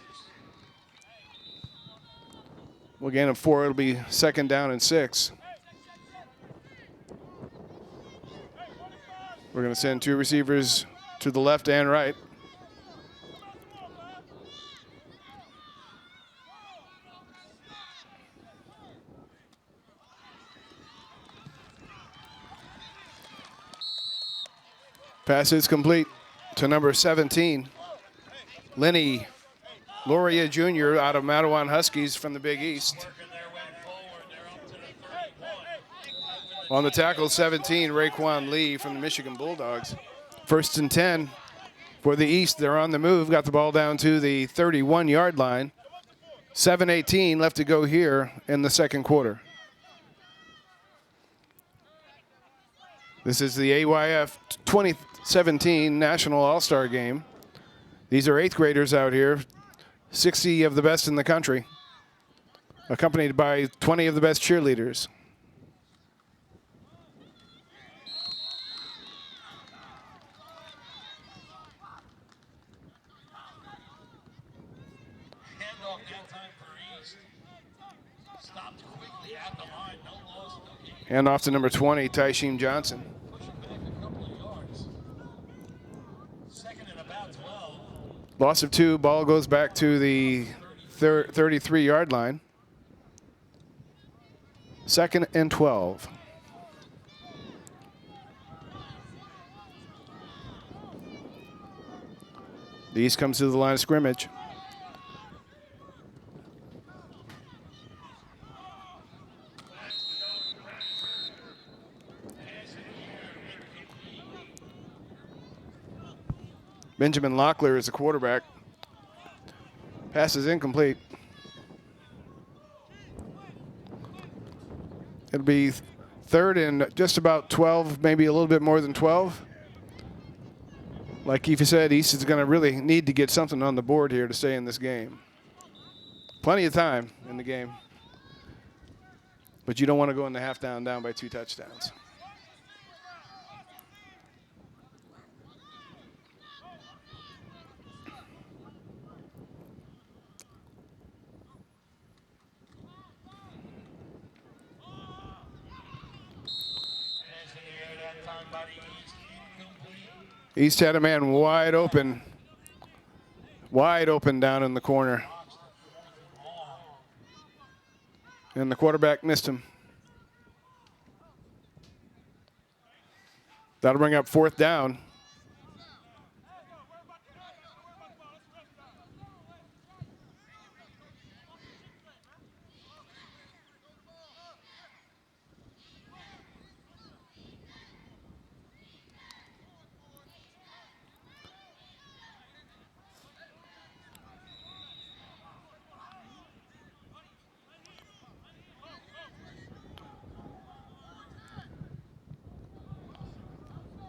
We'll gain a 4. It'll be 2nd down and 6. We're going to send 2 receivers to the left and right. Pass is complete to number 17, Lenny Loria Jr. out of Matawan Huskies from the Big East. Working their way forward. They're up to the 31. On the tackle, 17, Raekwon Lee from the Michigan Bulldogs. 1st and 10 for the East. They're on the move. Got the ball down to the 31-yard line. 7:18 left to go here in the 2nd quarter. This is the AYF 2017 National All-Star Game. These are 8th graders out here, 60 of the best in the country, accompanied by 20 of the best cheerleaders. handoff that time for East. Stopped quickly at the line, no loss, no gain. And off to number 20, Tyshim Johnson. Pushing back a couple of yards. Second and about 12. Loss of 2. Ball goes back to the 33-yard line. Second and 12. The East comes to the line of scrimmage. Benjamin Locklear is the quarterback. Pass is incomplete. It'll be third and just about 12, maybe a little bit more than 12. Like Keefe said, East is going to really need to get something on the board here to stay in this game. Plenty of time in the game. But you don't want to go in the half down by 2 touchdowns. East had a man wide open down in the corner. And the quarterback missed him. That'll bring up 4th down.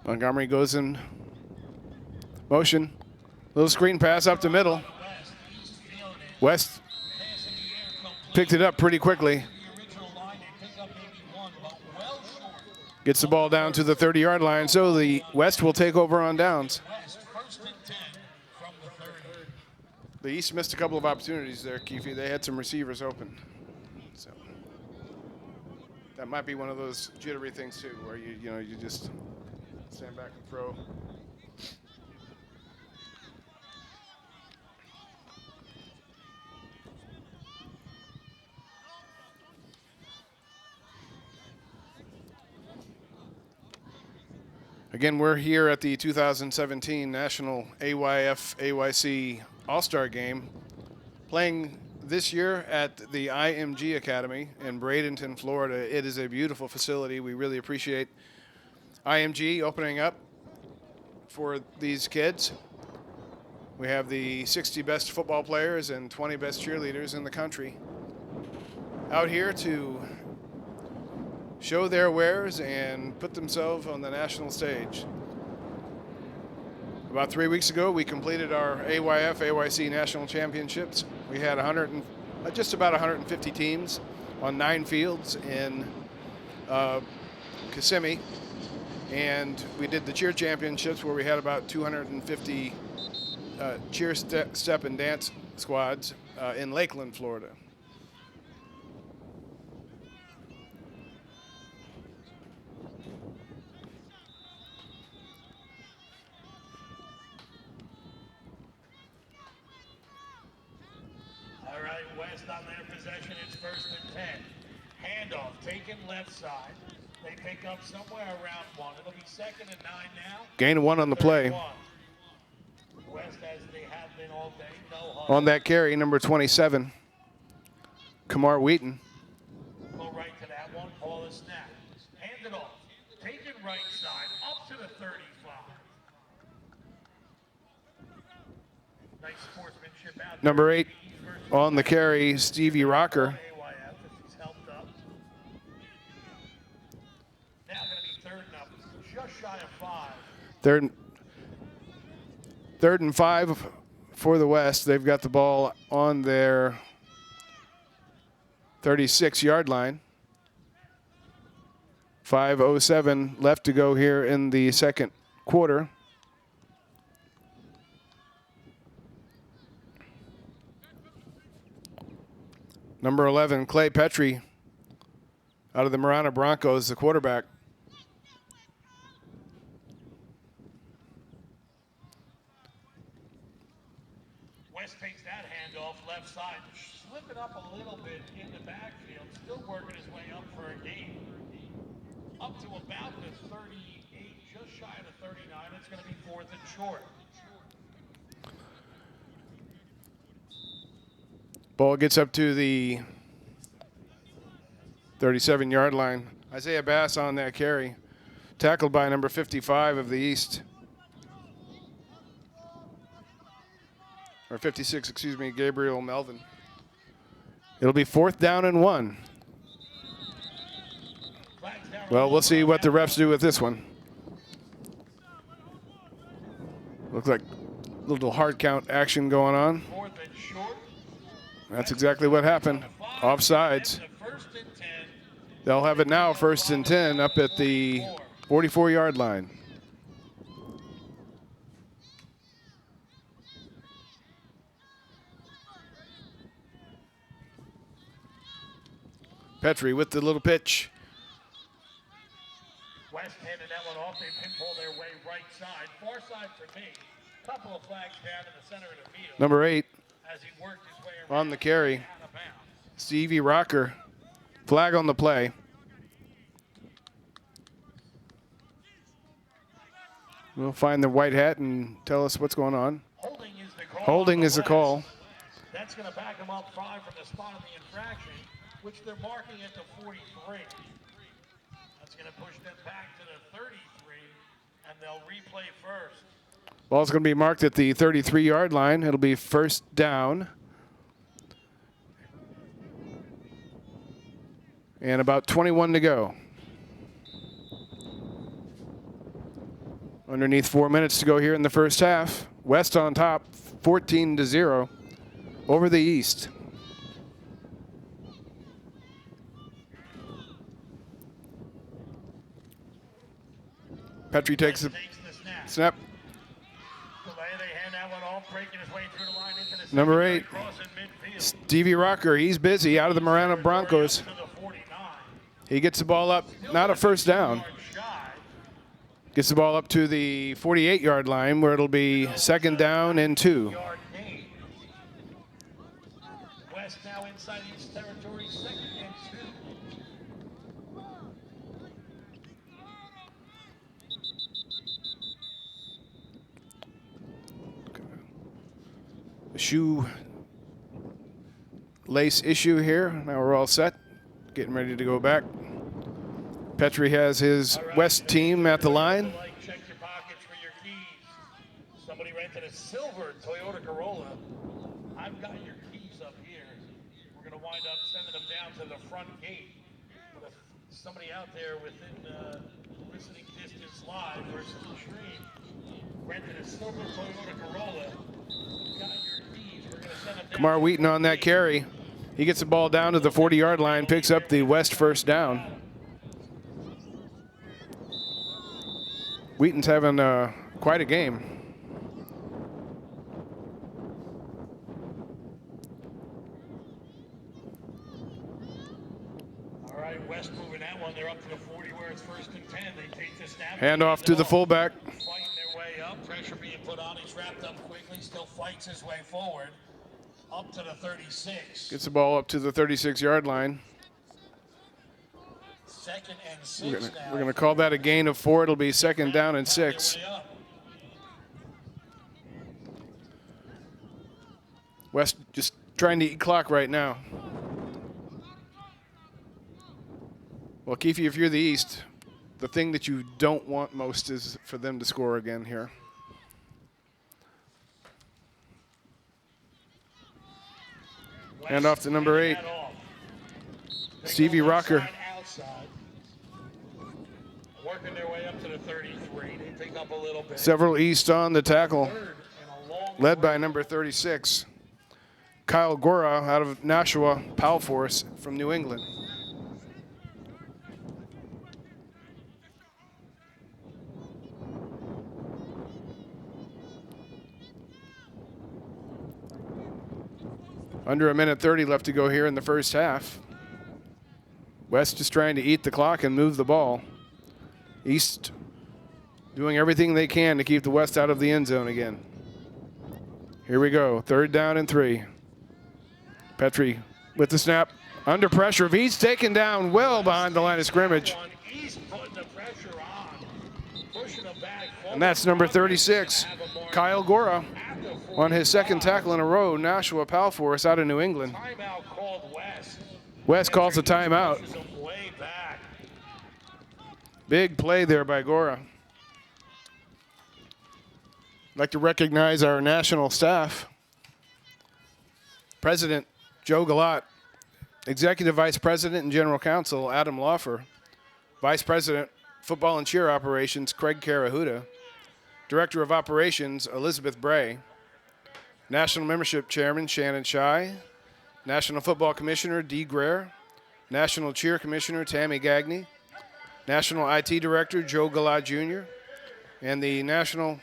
Montgomery goes in motion. Little screen pass up the middle. West picked it up pretty quickly. Gets the ball down to the 30-yard line, so the West will take over on downs. The East missed a couple of opportunities there, Keefe. They had some receivers open. So that might be one of those jittery things too, where you just stand back and throw. Again, we're here at the 2017 National AYF AYC All-Star Game, playing this year at the IMG Academy in Bradenton, Florida. It is a beautiful facility. We really appreciate IMG opening up for these kids. We have the 60 best football players and 20 best cheerleaders in the country out here to show their wares and put themselves on the national stage. About 3 weeks ago, we completed our AYF AYC National Championships. We had just about 150 teams on 9 fields in Kissimmee. And we did the cheer championships where we had about 250 cheer, step, and dance squads in Lakeland, Florida. All right, West on their possession. It's 1st and 10. Handoff taken left side. They pick up somewhere around 1. It'll be 2nd and 9 now. Gain of 1 on the play. West, as they have been all day, no huddle. On that carry, number 27, Kamar Wheaton. Go right to that one. Ball is snapped. Hand it off. Taken right side. Up to the 35. Nice sportsmanship out. Number 8 on the carry, Stevie Rocker. AYF, if he's helped up. Now going to be 3rd and up. Just shy of 5. Third and 5 for the West. They've got the ball on their 36-yard line. 5:07 left to go here in the second quarter. Number 11, Clay Petrie, out of the Marana Broncos, the quarterback. West takes that handoff left side, slipping up a little bit in the backfield, still working his way up for a gain. Up to about the 38, just shy of the 39. It's going to be 4th and short. Ball gets up to the 37-yard line. Isaiah Bass on that carry. Tackled by number 55 of the East. Or 56, excuse me, Gabriel Melvin. It'll be 4th down and 1. Well, we'll see what the refs do with this one. Looks like a little hard count action going on. That's exactly what happened. Offsides. They'll have it now, 1st and 10, up at the 44-yard line. Petrie with the little pitch. West handed that one off. They pinball their way right side. Far side for me. Couple of flags down in the center of the field. Number 8 As he worked his way around on the carry. out of bounds. Stevie Rocker. Flag on the play. We'll find the white hat and tell us what's going on. Holding is the call. Holding is the call. That's going to back him up 5 from the spot of the infraction, which they're marking at the 43. That's going to push them back to the 33, and they'll replay first. Ball's going to be marked at the 33-yard line. It'll be 1st down. And about 21 to go. Underneath 4 minutes to go here in the first half. West on top, 14-0 over the East. Petrie takes the snap. Number 8, Stevie Rocker. He's busy out of the Marana Broncos. He gets the ball up, not a 1st down. Gets the ball up to the 48-yard line where it'll be 2nd down and 2. West now inside East territory, 2nd and 2. A shoe lace issue here. Now we're all set. Getting ready to go back. Petrie has his West team at the line. Check your pockets for your keys. Somebody rented a silver Toyota Corolla. I've got your keys up here. We're going to wind up sending them down to the front gate. But if somebody out there within listening distance live versus the stream rented a silver Toyota Corolla, got your keys. We're going to send them down. Kamar Wheaton on that carry. He gets the ball down to the 40-yard line, picks up the West 1st down. Wheaton's having quite a game. All right, West moving that one. They're up to the 40 where it's 1st and 10. They take the snap. Hand off to the fullback. Fighting their way up. Pressure being put on. He's wrapped up quickly. Still fights his way forward. Up to the 36. Gets the ball up to the 36-yard line. 2nd and 6 now. We're going to call that a gain of 4. It'll be 2nd down and 6. West just trying to eat clock right now. Well, Keefe, if you're the East, the thing that you don't want most is for them to score again here. Hand off to number 8, Stevie Rocker. Working their way up to the 33. They pick up a little bit. Several East on the tackle, led by number 36, Kyle Gora out of Nashua Power Force from New England. Under a minute 30 left to go here in the first half. West just trying to eat the clock and move the ball. East doing everything they can to keep the West out of the end zone again. Here we go, 3rd down and 3. Petrie with the snap, under pressure. He's taken down well behind the line of scrimmage. And that's number 36, Kyle Gora, on his 2nd tackle in a row. Nashua Pal for us out of New England. West calls a timeout. Big play there by Gora. I'd like to recognize our national staff. President Joe Galat, Executive Vice President and General Counsel Adam Laufer, Vice President Football and Cheer Operations Craig Carahuda, Director of Operations Elizabeth Bray, National Membership Chairman Shannon Shai, National Football Commissioner Dee Greer, National Cheer Commissioner Tammy Gagney, National IT Director Joe Galat Jr., and the National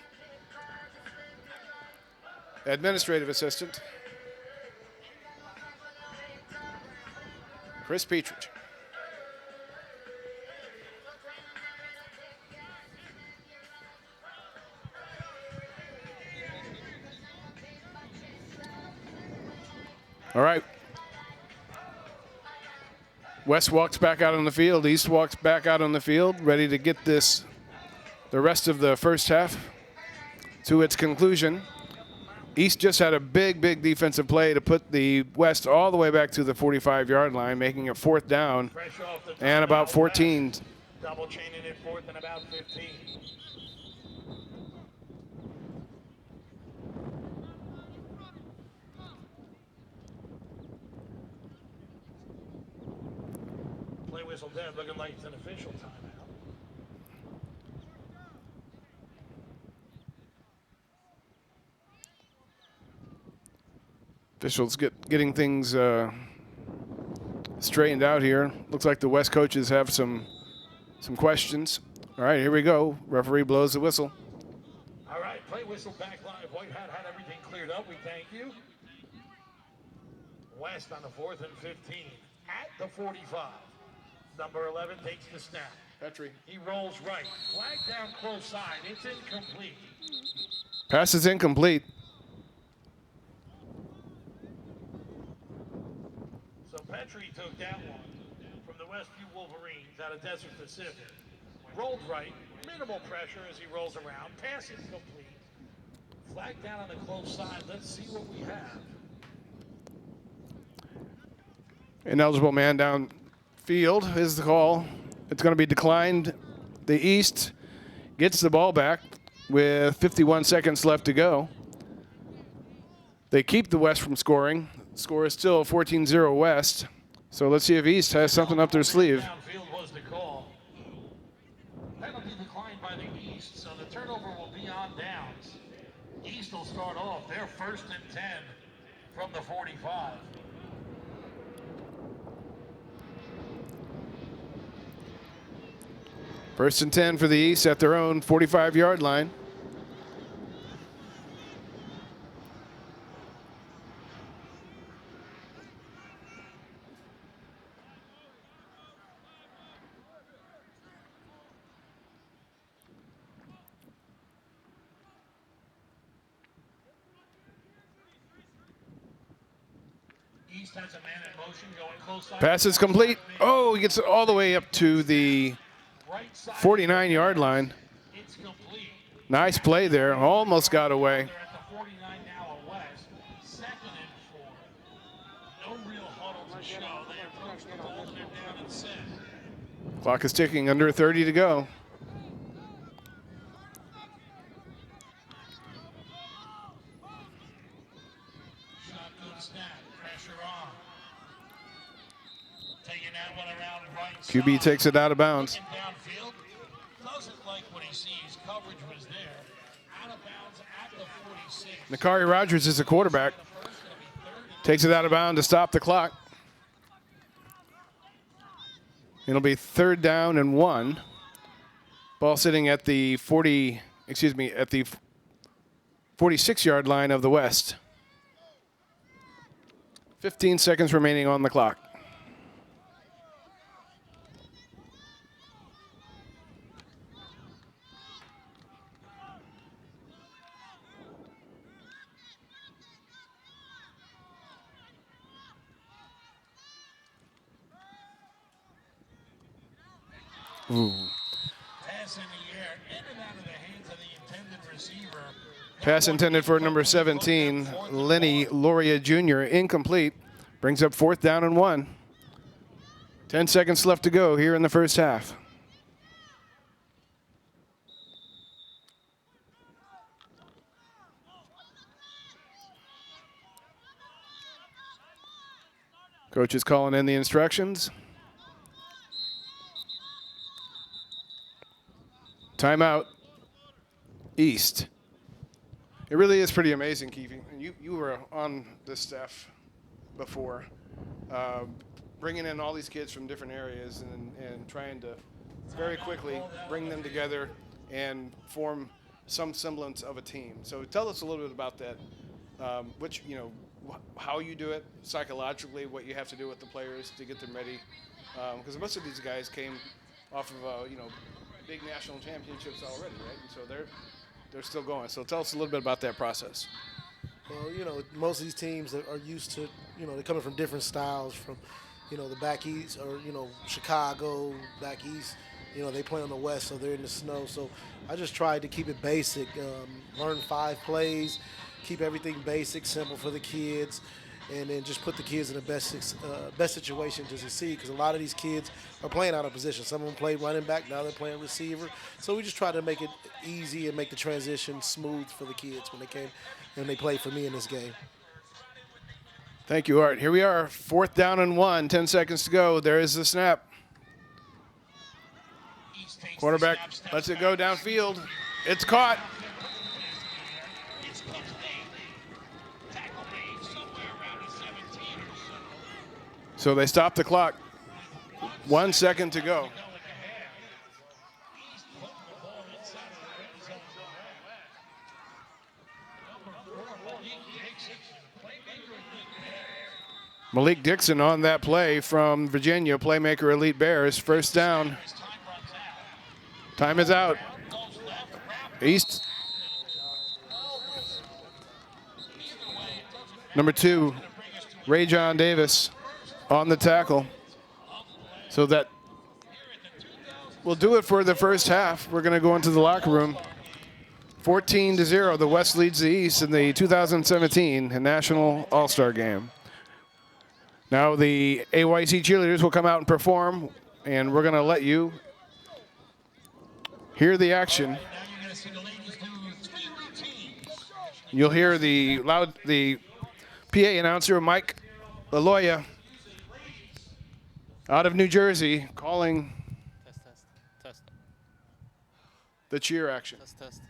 Administrative Assistant Chris Petrich. All right. West walks back out on the field. East walks back out on the field, ready to get the rest of the first half to its conclusion. East just had a big defensive play to put the West all the way back to the 45-yard line, making it 4th down and about 14. Double chaining it 4th and about 15. Play whistle dead, looking like it's an official timeout. Officials getting things straightened out here. Looks like the West coaches have some questions. All right, here we go. Referee blows the whistle. All right, play whistle back live. White Hat had everything cleared up. We thank you. West on the 4th and 15 at the 45. Number 11 takes the snap. Petrie. He rolls right. Flag down close side. It's incomplete. Pass is incomplete. So Petrie took that one from the Westview Wolverines out of Desert Pacific. Rolled right, minimal pressure as he rolls around. Pass incomplete. Flag down on the close side. Let's see what we have. Ineligible man downfield is the call. It's going to be declined. The East gets the ball back with 51 seconds left to go. They keep the West from scoring. The score is still 14-0 West. So let's see if East has something up their sleeve. Downfield was the call. Penalty declined by the East, so the turnover will be on downs. East will start off their 1st and 10 from the 45. First and 10 for the East at their own 45-yard line. East has a man in motion going close side. Pass is complete. Oh, he gets it all the way up to the 49-yard line. It's complete. Nice play there. Almost got away. They're at the 49 now at West. 2nd and 4. No real huddle to show. They approach the ball. They're down and set. Clock is ticking. Under 30 to go. Shotgun snap. Pressure on. Taking that one around right QB side. takes it out of bounds. Looking downfield. Doesn't like what he sees. Coverage was there. Out of bounds at the 46. Nakari Rogers is the quarterback. Takes it out of bounds to stop the clock. It'll be 3rd down and 1. Ball sitting at the at the 46-yard line of the West. 15 seconds remaining on the clock. Ooh. Pass in the air, in and out of the hands of the intended receiver. Pass intended for number 17, Lenny Loria Jr., incomplete. Brings up 4th down and 1. 10 seconds left to go here in the first half. Coach is calling in the instructions. Timeout. East. It really is pretty amazing, Keefe. You were on this staff before, bringing in all these kids from different areas and trying to very quickly bring them together and form some semblance of a team. So tell us a little bit about that, how you do it psychologically, what you have to do with the players to get them ready, because most of these guys came off of big national championships already, right? And so they're still going. So tell us a little bit about that process. Well, most of these teams are used to, they're coming from different styles from, the back east or, Chicago, back east. They play on the west, so they're in the snow. So I just tried to keep it basic, learn 5 plays, keep everything basic, simple for the kids, and then just put the kids in the best situation to succeed, because a lot of these kids are playing out of position. Some of them play running back, now they're playing receiver. So we just try to make it easy and make the transition smooth for the kids when they play for me in this game. Thank you, Art. Here we are, 4th down and 1, 10 seconds to go. There is the snap. Quarterback lets it go downfield. It's caught. So they stop the clock. 1 second to go. Malik Dixon on that play from Virginia, playmaker Elite Bears. First down. Time is out. East. Number 2, Ray John Davis on the tackle. So that will do it for the first half. We're going to go into the locker room. 14-0, the West leads the East in the 2017 National All-Star Game. Now the AYC cheerleaders will come out and perform, and we're going to let you hear the action. You'll hear the PA announcer, Mike Aloya, out of New Jersey, calling Test. the cheer action. Test.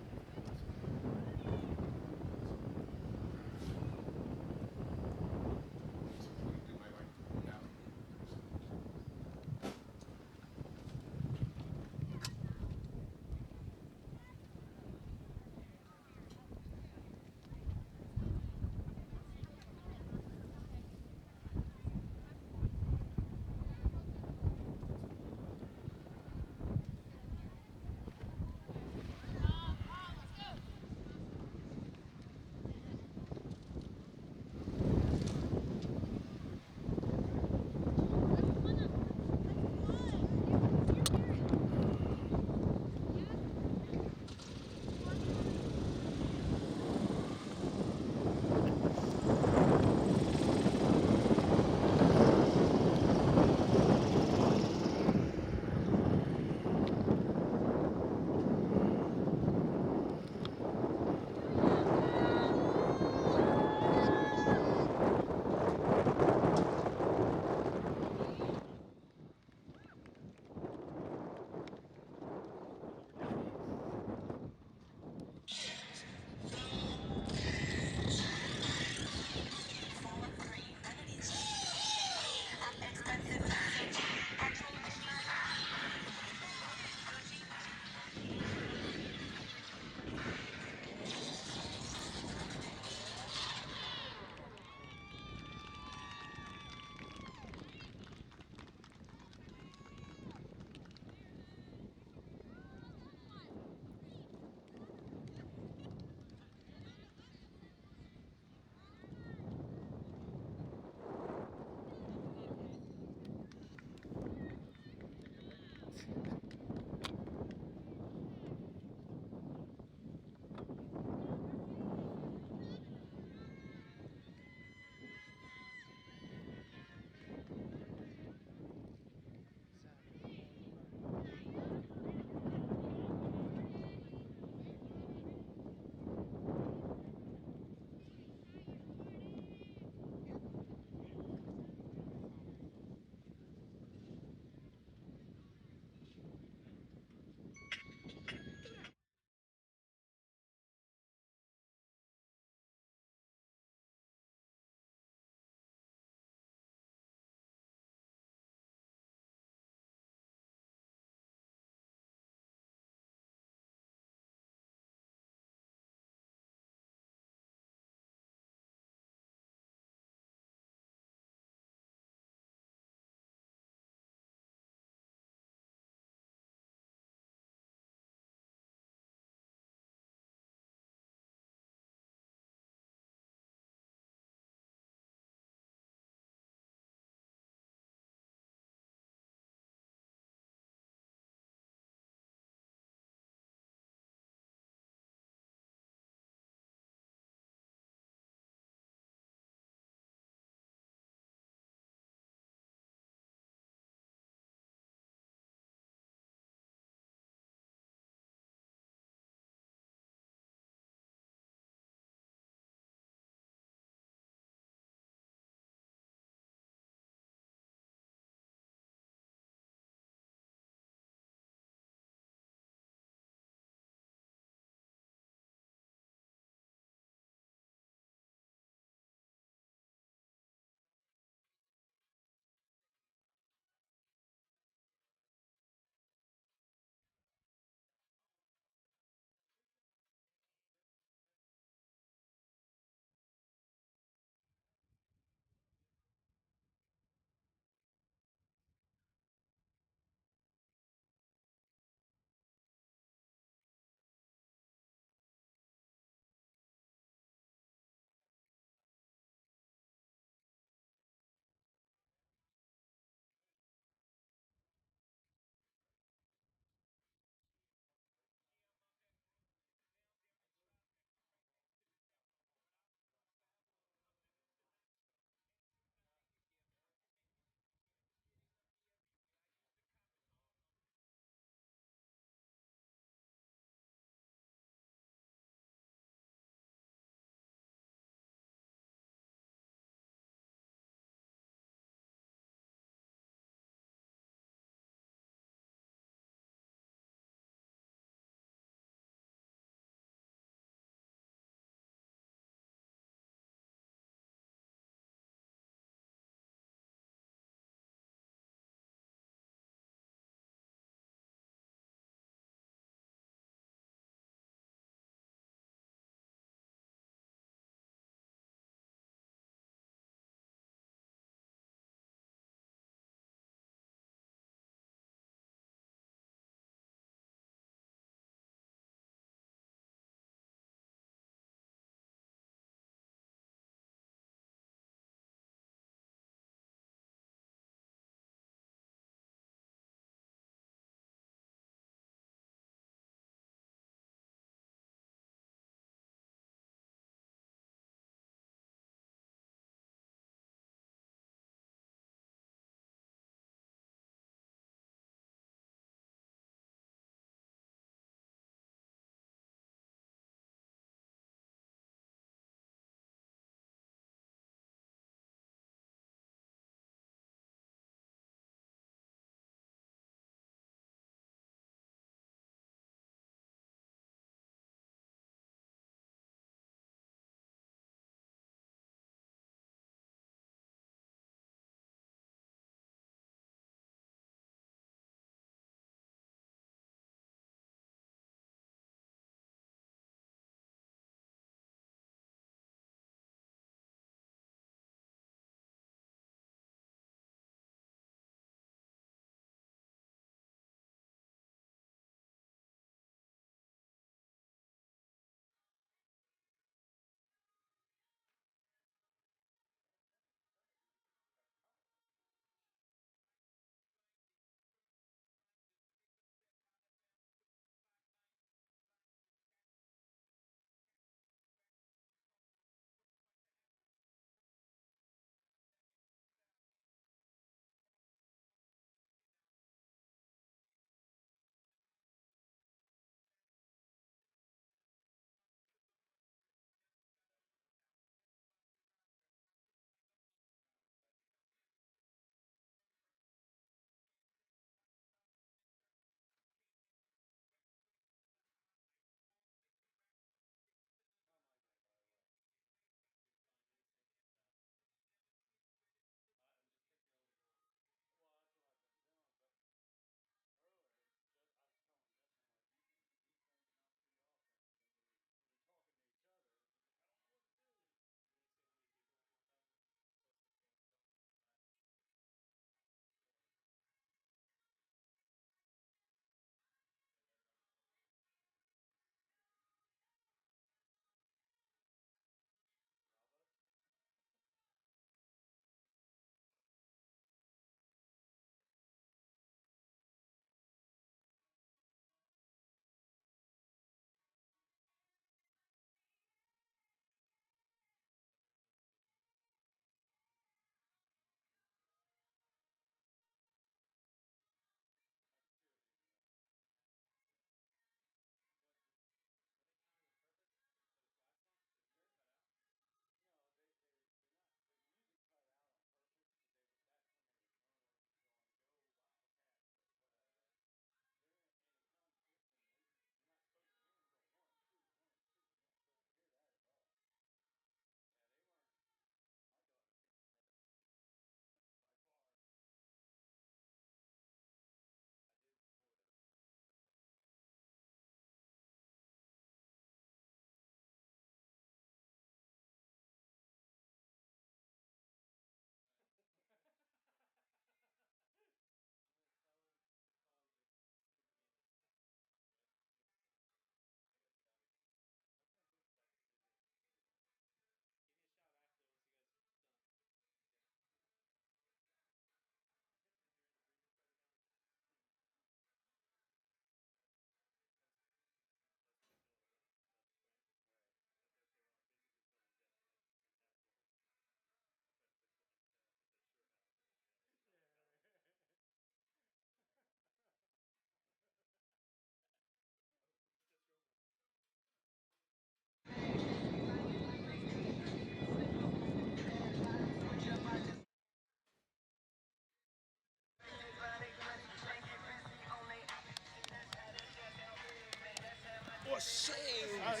Check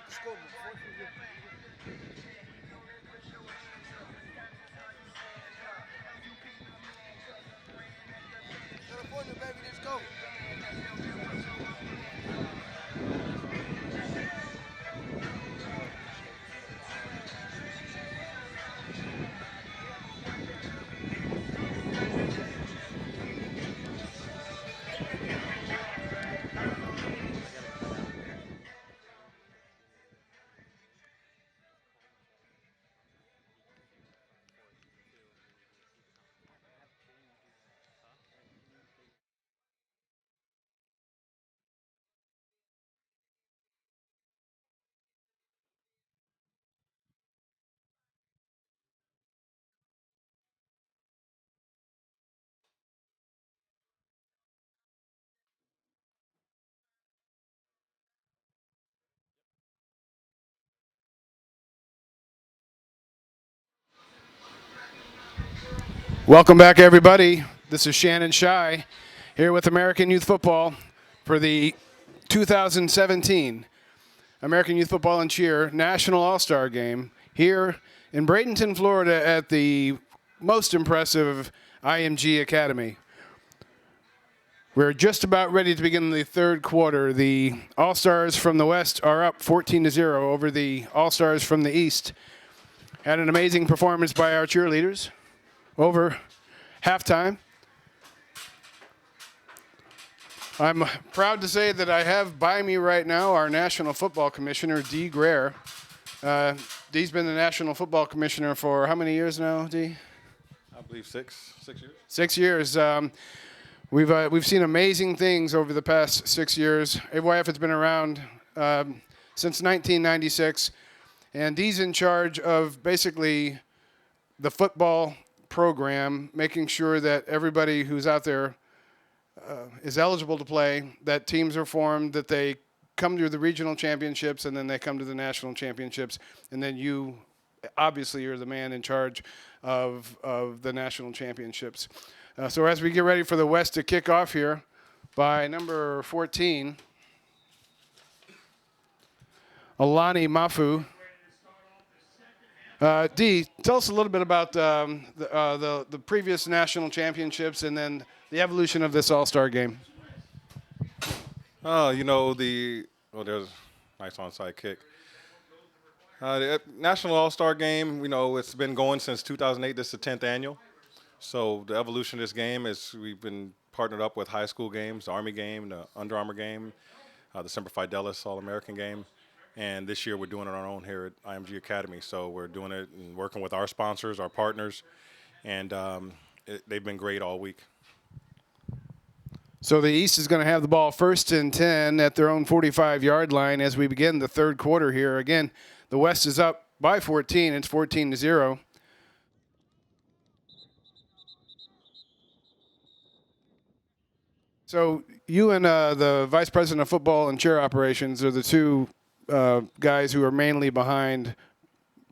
the scoreboard. California, baby, let's go. Welcome back, everybody. This is Shannon Shy here with American Youth Football for the 2017 American Youth Football and Cheer National All-Star Game here in Bradenton, Florida at the most impressive IMG Academy. We're just about ready to begin the third quarter. The All-Stars from the West are up 14-0 over the All-Stars from the East. Had an amazing performance by our cheerleaders over halftime. I'm proud to say that I have by me right now our National Football Commissioner, Dee Greer. Dee's been the National Football Commissioner for how many years now, Dee? I believe 6 years. 6 years. We've seen amazing things over the past 6 years. AYF has been around since 1996, and Dee's in charge of basically the football program, making sure that everybody who's out there is eligible to play, that teams are formed, that they come to the regional championships, and then they come to the national championships, and then you, obviously, you're the man in charge of the national championships. So as we get ready for the West to kick off here, by number 14, Alani Mafu. Dee, tell us a little bit about the previous national championships and then the evolution of this All-Star game. There's a nice onside kick. The National All-Star Game, it's been going since 2008. This is the 10th annual. So the evolution of this game is we've been partnered up with high school games, the Army game, the Under Armour game, the Semper Fidelis All-American game. And this year we're doing it on our own here at IMG Academy. So we're doing it and working with our sponsors, our partners, and they've been great all week. So the East is going to have the ball 1st and 10 at their own 45-yard line as we begin the third quarter here. Again, the West is up by 14. It's 14-0. So you and the Vice President of Football and Cheer Operations are the two guys who are mainly behind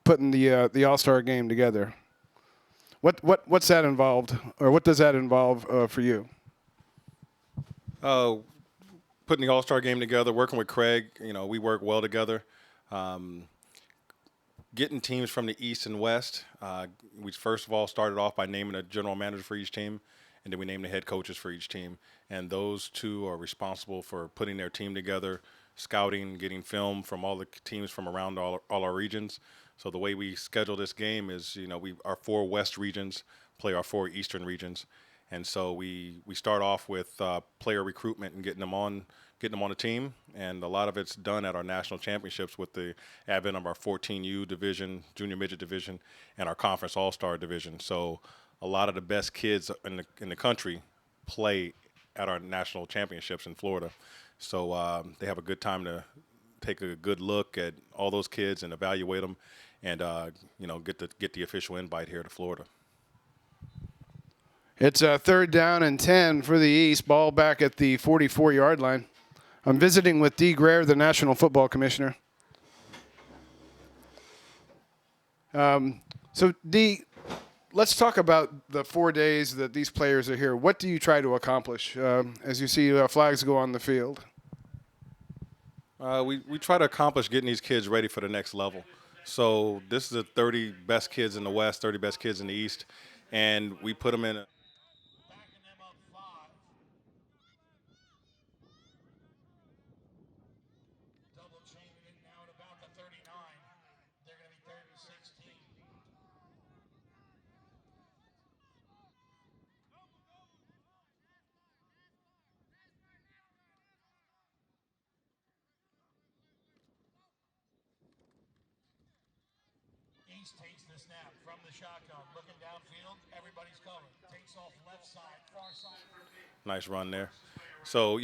putting the All-Star game together. What's that involved, or what does that involve for you? Putting the All-Star game together, working with Craig, we work well together. Getting teams from the East and West, we first of all started off by naming a general manager for each team, and then we named the head coaches for each team. And those two are responsible for putting their team together, scouting, getting film from all the teams from around all our regions. So the way we schedule this game is, our 4 West regions play our 4 Eastern regions. And so we start off with player recruitment and getting them on the team, and a lot of it's done at our national championships with the advent of our 14U division, junior midget division, and our conference all-star division. So a lot of the best kids in the country play at our national championships in Florida. So they have a good time to take a good look at all those kids and evaluate them, and get the official invite here to Florida. It's a 3rd down and 10 for the East. Ball back at the 44-yard line. I'm visiting with Dee Greer, the National Football Commissioner. So, Dee, let's talk about the 4 days that these players are here. What do you try to accomplish as you see flags go on the field? We try to accomplish getting these kids ready for the next level. So this is the 30 best kids in the West, 30 best kids in the East, and we put them in a Backing them up 5. Double chaining it now at about the 39. They're going to be 3rd and 16. East takes the snap from the shotgun, looking downfield. Everybody's covered. Takes off left side, far side for a big. nice run there. So,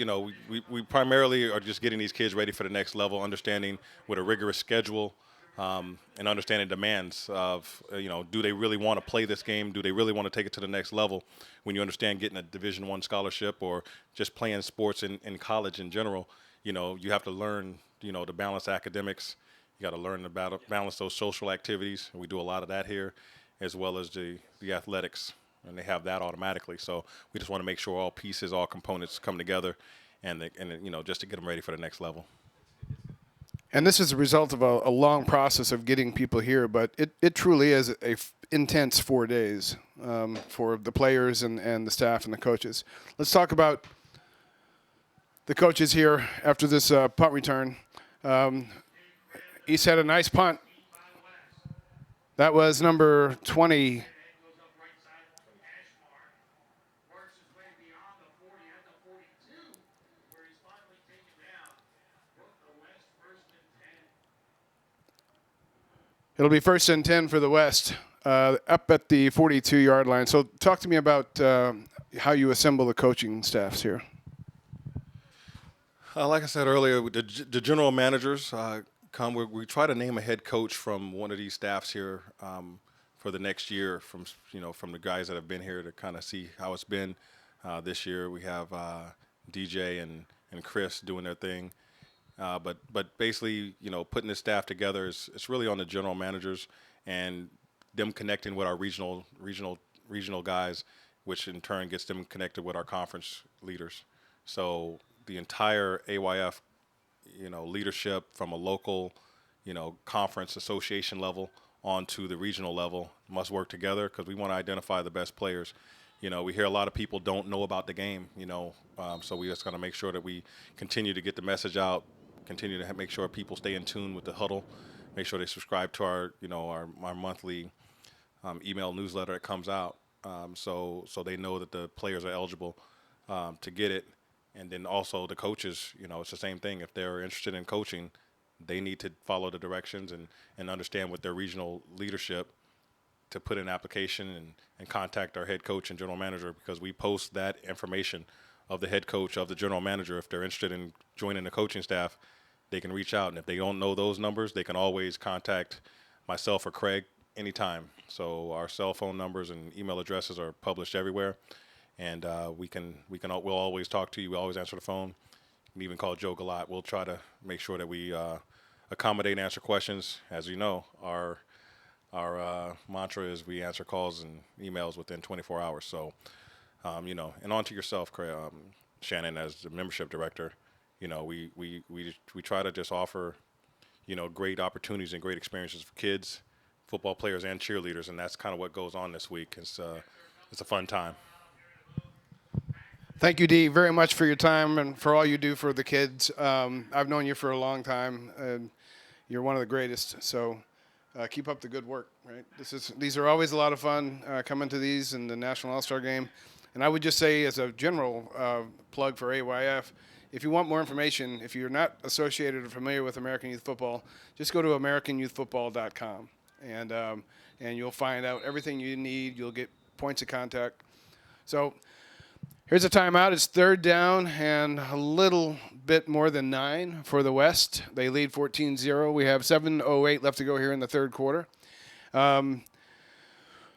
we primarily are just getting these kids ready for the next level, understanding with a rigorous schedule and understanding demands of, do they really want to play this game? Do they really want to take it to the next level? When you understand getting a Division I scholarship or just playing sports in college in general, you have to learn, to balance academics. You got to learn to balance those social activities. And we do a lot of that here, as well as the athletics. And they have that automatically. So we just want to make sure all pieces, all components come together, and just to get them ready for the next level. And this is a result of a long process of getting people here, but it truly is a intense 4 days for the players and the staff and the coaches. Let's talk about the coaches here after this punt return. East had a nice punt. That was number 20. It'll be 1st and 10 for the West, up at the 42-yard line. So talk to me about how you assemble the coaching staffs here. Like I said earlier, the general managers come. We try to name a head coach from one of these staffs here for the next year. From the guys that have been here to kind of see how it's been this year. We have DJ and Chris doing their thing. But basically, putting this staff together it's really on the general managers and them connecting with our regional guys, which in turn gets them connected with our conference leaders. So the entire AYF, leadership from a local, conference association level onto the regional level must work together because we want to identify the best players. We hear a lot of people don't know about the game, so we just got to make sure that we continue to get the message out, continue to make sure people stay in tune with the huddle, make sure they subscribe to our monthly email newsletter that comes out, so they know that the players are eligible to get it. And then also the coaches, it's the same thing. If they're interested in coaching, they need to follow the directions and understand with their regional leadership to put in an application and contact our head coach and general manager, because we post that information of the head coach, of the general manager. If they're interested in joining the coaching staff, they can reach out. And if they don't know those numbers, they can always contact myself or Craig anytime. So our cell phone numbers and email addresses are published everywhere. And we'll always talk to you. We always answer the phone. You can even call Joe Galat. We'll try to make sure that we accommodate and answer questions. As you know, our mantra is we answer calls and emails within 24 hours. So, and on to yourself, Shannon, as the membership director. We try to just offer, great opportunities and great experiences for kids, football players, and cheerleaders, and that's kind of what goes on this week. It's a fun time. Thank you, Dee, very much for your time and for all you do for the kids. I've known you for a long time, and you're one of the greatest. So keep up the good work. Right? These are always a lot of fun coming to these and the National All-Star Game. And I would just say, as a general plug for AYF, if you want more information, if you're not associated or familiar with American Youth Football, just go to AmericanYouthFootball.com, and you'll find out everything you need. You'll get points of contact. So here's a timeout. It's 3rd down and a little bit more than 9 for the West. They lead 14-0. We have 7:08 left to go here in the 3rd quarter.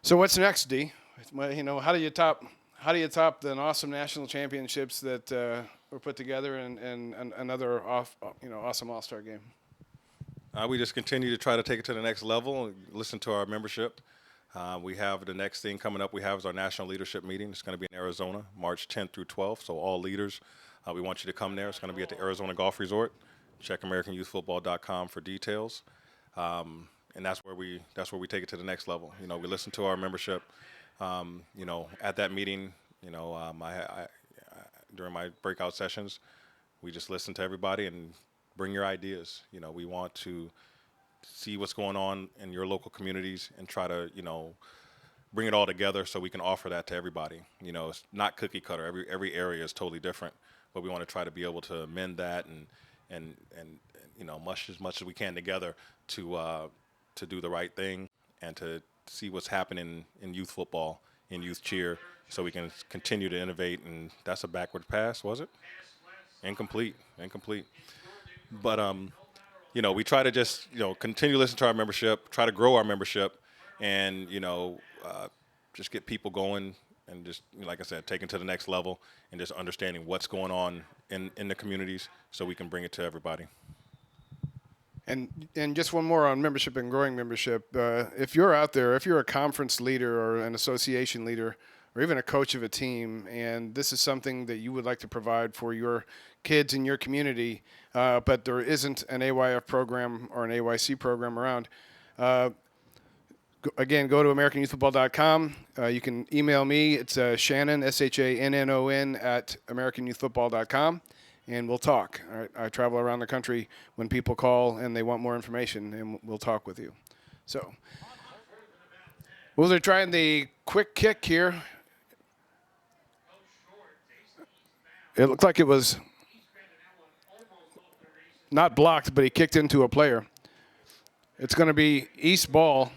So what's next, Dee? How do you top the awesome national championships that were put together and another awesome All-Star game? We just continue to try to take it to the next level, listen to our membership, We have the next thing coming up we have is our national leadership meeting. It's going to be in Arizona, March 10th through 12th. So all leaders, we want you to come there. It's going to be at the Arizona Golf Resort. Check AmericanYouthFootball.com for details. And that's where we take it to the next level. You know, we listen to our membership. You know, at that meeting, you know, I during my breakout sessions, we just listen to everybody and bring your ideas. You know, we want to see what's going on in your local communities and try to, you know, bring it all together so we can offer that to everybody. You know, it's not cookie cutter. Every area is totally different, but we want to try to be able to amend that and you know, as much as we can together to do the right thing and to see what's happening in youth football, in youth cheer, so we can continue to innovate. And that's a backward pass, was it? Incomplete. But you know, we try to just, you know, continue to listen to our membership, try to grow our membership, and, you know, just get people going and just, you know, like I said, taking to the next level and just understanding what's going on in the communities so we can bring it to everybody. And just one more on membership and growing membership. If you're out there, if you're a conference leader or an association leader or even a coach of a team, and this is something that you would like to provide for your kids in your community, but there isn't an AYF program or an AYC program around, again, go to AmericanYouthFootball.com. You can email me. It's Shannon, SHANNON, at AmericanYouthFootball.com, and we'll talk. All right? I travel around the country when people call and they want more information, and we'll talk with you. So, they're trying the quick kick here. It looked like it was not blocked, but he kicked into a player. It's going to be East ball.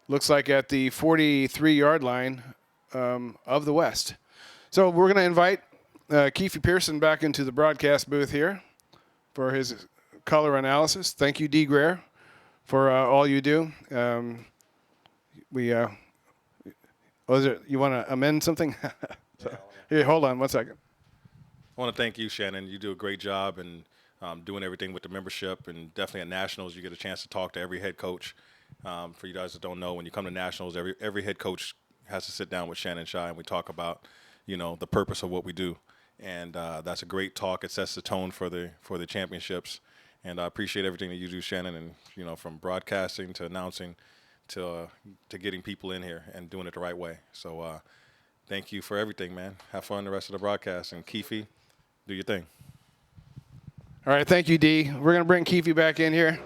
Looks like at the 43-yard line of the West. So we're going to invite Keefe Pearson back into the broadcast booth here for his color analysis. Thank you, D. Greer, for all you do. You want to amend something? Here, hold on 1 second. I want to thank you, Shannon. You do a great job in doing everything with the membership, and definitely at Nationals you get a chance to talk to every head coach. For you guys that don't know, when you come to Nationals, every head coach has to sit down with Shannon Shai, and we talk about, you know, the purpose of what we do. And that's a great talk. It sets the tone for the championships. And I appreciate everything that you do, Shannon, and, you know, from broadcasting to announcing to getting people in here and doing it the right way. So thank you for everything, man. Have fun the rest of the broadcast. And Keefe, do your thing. All right, thank you, D. We're going to bring Keefe back in here.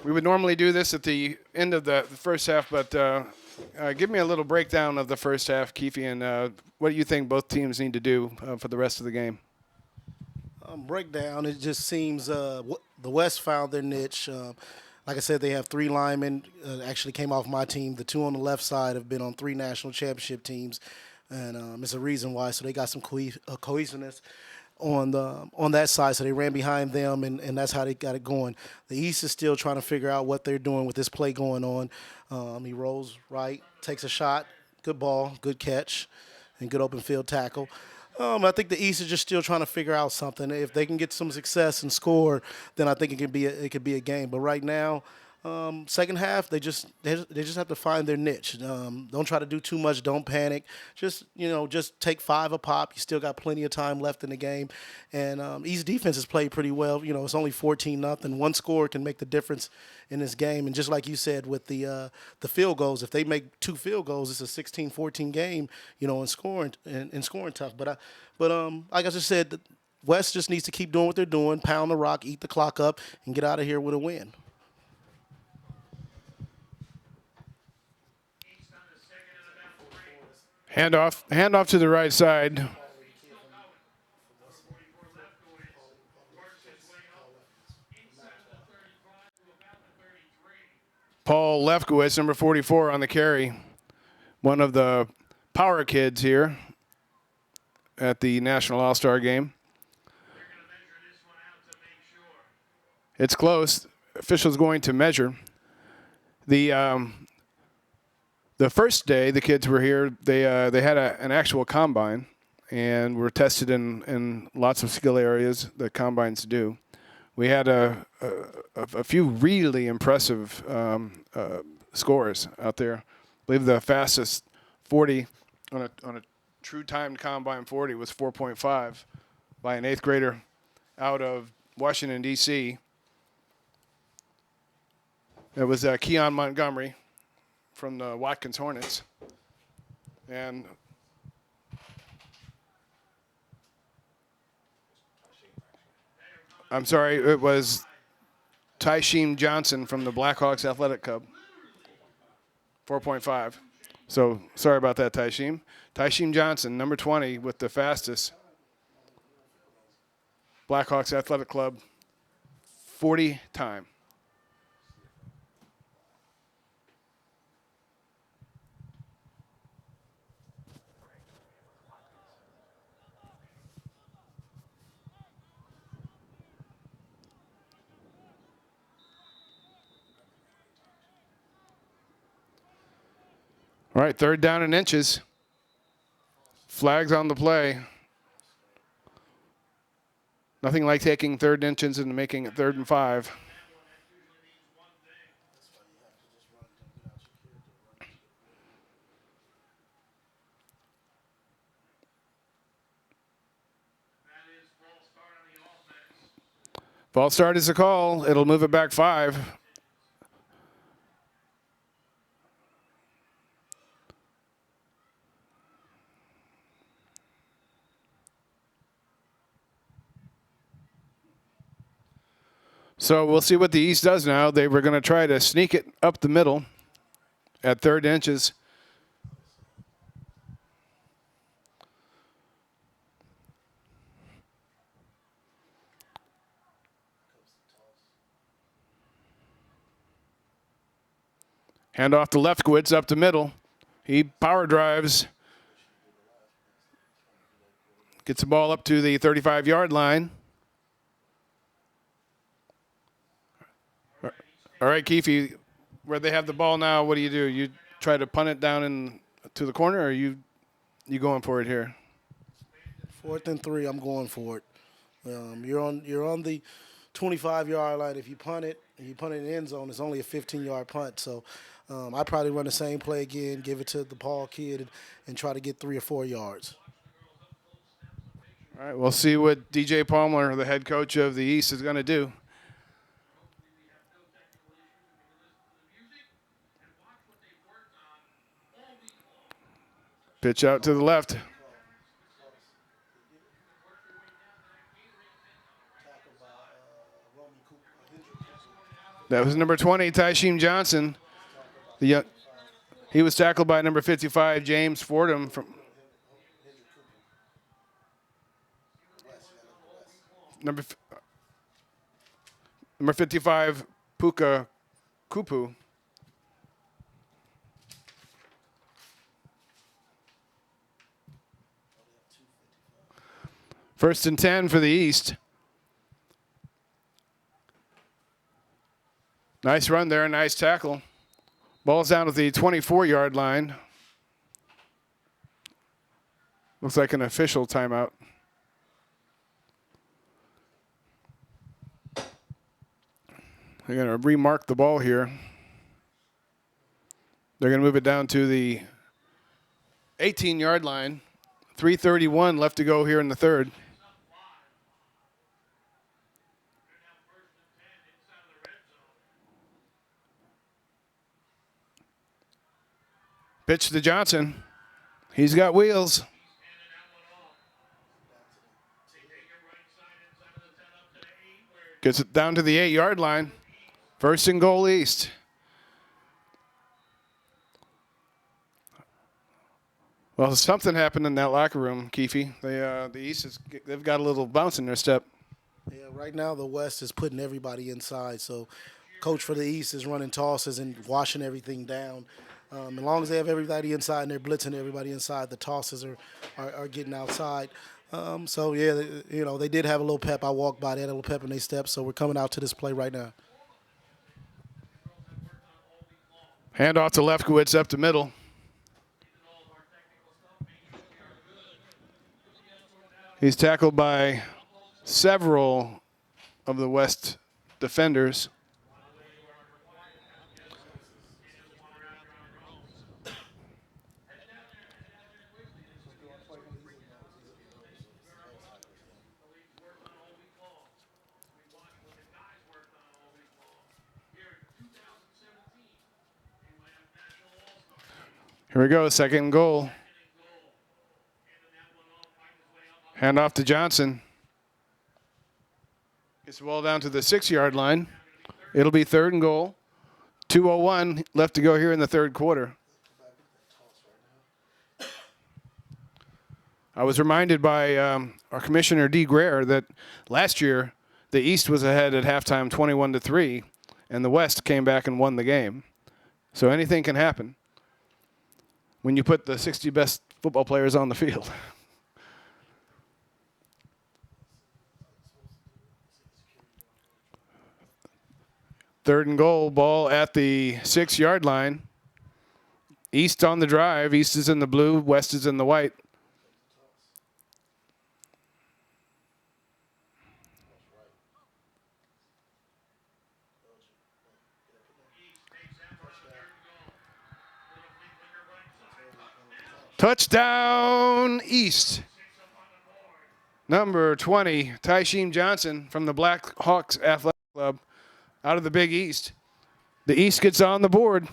We would normally do this at the end of the first half, but give me a little breakdown of the first half, Keefe, and what do you think both teams need to do for the rest of the game? Breakdown, it just seems the West found their niche. Like I said, they have three linemen, actually came off my team. The two on the left side have been on three national championship teams, and it's a reason why. So they got some cohesiveness on that side, so they ran behind them, and that's how they got it going. The East is still trying to figure out what they're doing with this play going on. He rolls right, takes a shot, good ball, good catch, and good open field tackle. I think the East is just still trying to figure out something. If they can get some success and score, then I think it could be a game. But right now, second half, they just have to find their niche. Don't try to do too much. Don't panic. Just take 5 a pop. You still got plenty of time left in the game. And East defense has played pretty well. You know, it's only 14-0. One score can make the difference in this game. And just like you said with the field goals, if they make 2 field goals, it's a 16-14 game. You know, in scoring tough. But like I just said, the West just needs to keep doing what they're doing, pound the rock, eat the clock up, and get out of here with a win. Handoff to the right side. Paul Lefkowitz, number 44 on the carry. One of the power kids here at the National All-Star Game. It's close. Officials going to measure. The first day the kids were here, they had an actual combine and were tested in lots of skill areas that combines do. we had a few really impressive scores out there. I believe the fastest 40 on a true timed combine 40 was 4.5 by an 8th grader out of Washington, D.C. It was Keon Montgomery from the Watkins Hornets. And I'm sorry, it was Tysheem Johnson from the Blackhawks Athletic Club, 4.5. So sorry about that, Tysheem. Tysheem Johnson, number 20, with the fastest Blackhawks Athletic Club 40 time. All right, 3rd down and inches. Flags on the play. Nothing like taking 3rd inches and making it 3rd and 5. False start is a call. It'll move it back 5. So we'll see what the East does now. They were going to try to sneak it up the middle at 3rd inches. Hand off to Lefkowitz up the middle. He power drives. Gets the ball up to the 35-yard line. All right, Keefe, where they have the ball now, what do? You try to punt it down to the corner, or are you going for it here? 4th and 3, I'm going for it. You're on the 25-yard line. If you punt it in the end zone, it's only a 15-yard punt. So I probably run the same play again, give it to the Paul kid, and try to get 3 or 4 yards. All right, we'll see what DJ Palmer, the head coach of the East, is going to do. Pitch out to the left. That was number 20, Tysheem Johnson. He was tackled by number 55, James Fordham. From number 55, Puka Kupu. First and 10 for the East. Nice run there, nice tackle. Ball's down at the 24-yard line. Looks like an official timeout. They're going to remark the ball here. They're going to move it down to the 18-yard line. 3:31 left to go here in the 3rd. Pitch to Johnson. He's got wheels. Gets it down to the 8-yard line. 1st and goal East. Well, something happened in that locker room, Keefe. The East they've got a little bounce in their step. Yeah, right now the West is putting everybody inside. So, coach for the East is running tosses and washing everything down. As long as they have everybody inside and they're blitzing everybody inside, the tosses are getting outside. So, yeah, they did have a little pep. I walked by, they had a little pep in their steps, so we're coming out to this play right now. Hand off to Lefkowitz up the middle. He's tackled by several of the West defenders. Here we go, second and goal. Hand off to Johnson. Gets the ball down to the 6-yard line. It'll be third and goal. 2:01 left to go here in the third quarter. I was reminded by our commissioner, D. Greer, that last year the East was ahead at halftime 21-3, and the West came back and won the game. So anything can happen when you put the 60 best football players on the field. Third and goal, ball at the 6-yard line. East on the drive. East is in the blue, West is in the white. Touchdown, East. Number 20, Tysheem Johnson from the Black Hawks Athletic Club out of the Big East. The East gets on the board.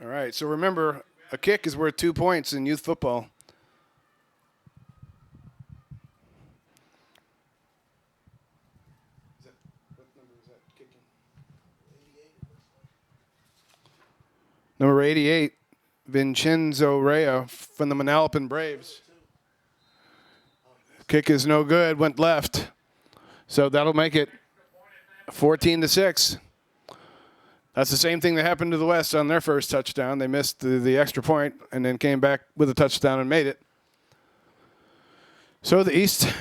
All right, so remember, a kick is worth 2 points in youth football. Number 88, Vincenzo Rea from the Manalapan Braves. Kick is no good, went left. So that'll make it 14-6. That's the same thing that happened to the West on their first touchdown. They missed the extra point and then came back with a touchdown and made it. So the East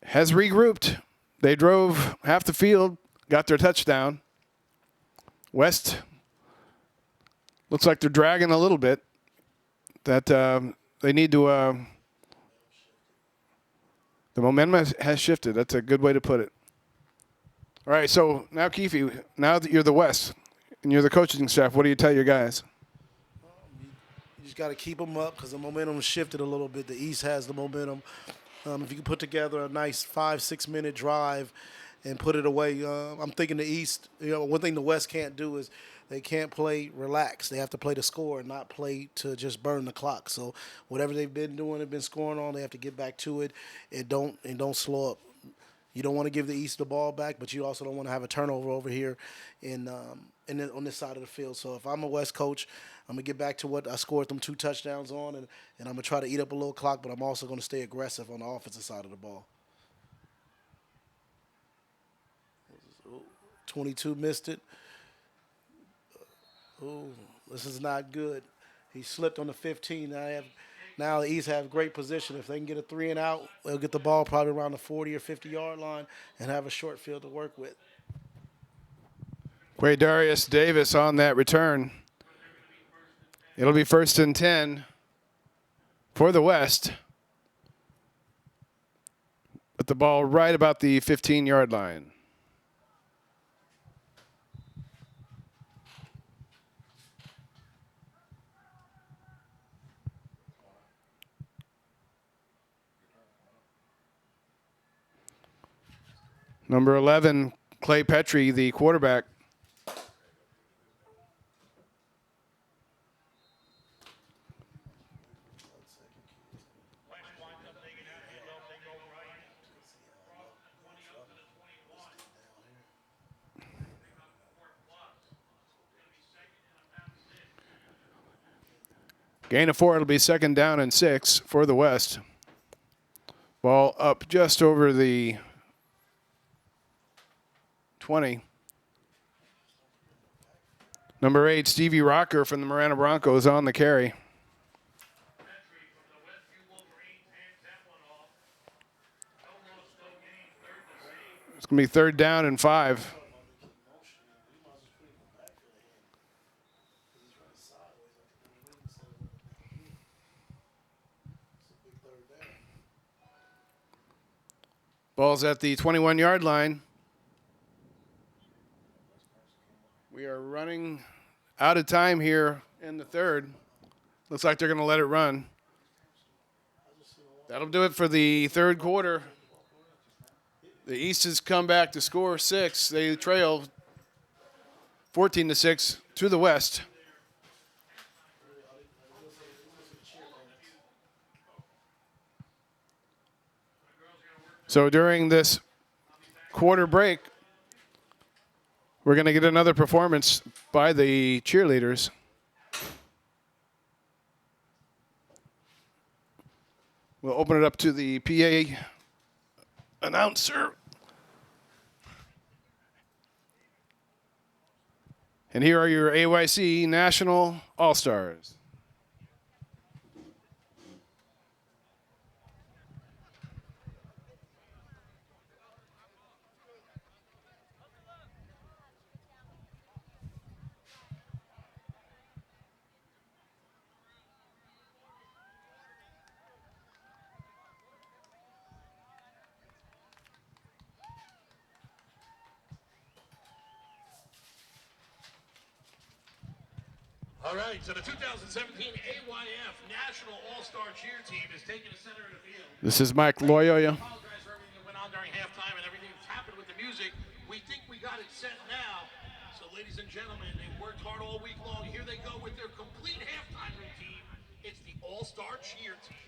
has regrouped. They drove half the field, got their touchdown. West looks like they're dragging a little bit. That they need to. The momentum has shifted. That's a good way to put it. All right, so now Keefe, now that you're the West and you're the coaching staff, what do you tell your guys? You just got to keep them up because the momentum shifted a little bit. The East has the momentum. If you can put together a nice 5-6 minute drive and put it away, I'm thinking the East. One thing the West can't do is they can't play relaxed. They have to play to score and not play to just burn the clock. So whatever they've been doing, they've been scoring on. They have to get back to it and don't slow up. You don't want to give the East the ball back, but you also don't want to have a turnover over here on this side of the field. So if I'm a West coach, I'm going to get back to what I scored them 2 touchdowns on, and I'm going to try to eat up a little clock, but I'm also going to stay aggressive on the offensive side of the ball. 22 missed it. Oh, this is not good. He slipped on the 15. Now the East have great position. If they can get a 3 and out, they'll get the ball probably around the 40 or 50-yard line and have a short field to work with. Quaydarius Davis on that return. It'll be 1st and 10 for the West. With the ball right about the 15-yard line. Number 11, Clay Petrie, the quarterback. Gain of 4, it'll be 2nd down and 6 for the West. Ball up just over the 20. Number 8, Stevie Rocker from the Marana Broncos on the carry. It's going to be 3rd down and 5. Ball's at the 21-yard line. We are running out of time here in the third. Looks like they're going to let it run. That'll do it for the third quarter. The East has come back to score 6. They trail 14-6 to the West. So during this quarter break, we're going to get another performance by the cheerleaders. We'll open it up to the PA announcer. And here are your AYC National All-Stars. All right, so the 2017 AYF National All-Star Cheer Team is taking the center of the field. This is Mike Loyola. Apologize for everything that went on during halftime and everything that's happened with the music. We think we got it set now. So, ladies and gentlemen, they worked hard all week long. Here they go with their complete halftime routine. It's the All-Star Cheer Team.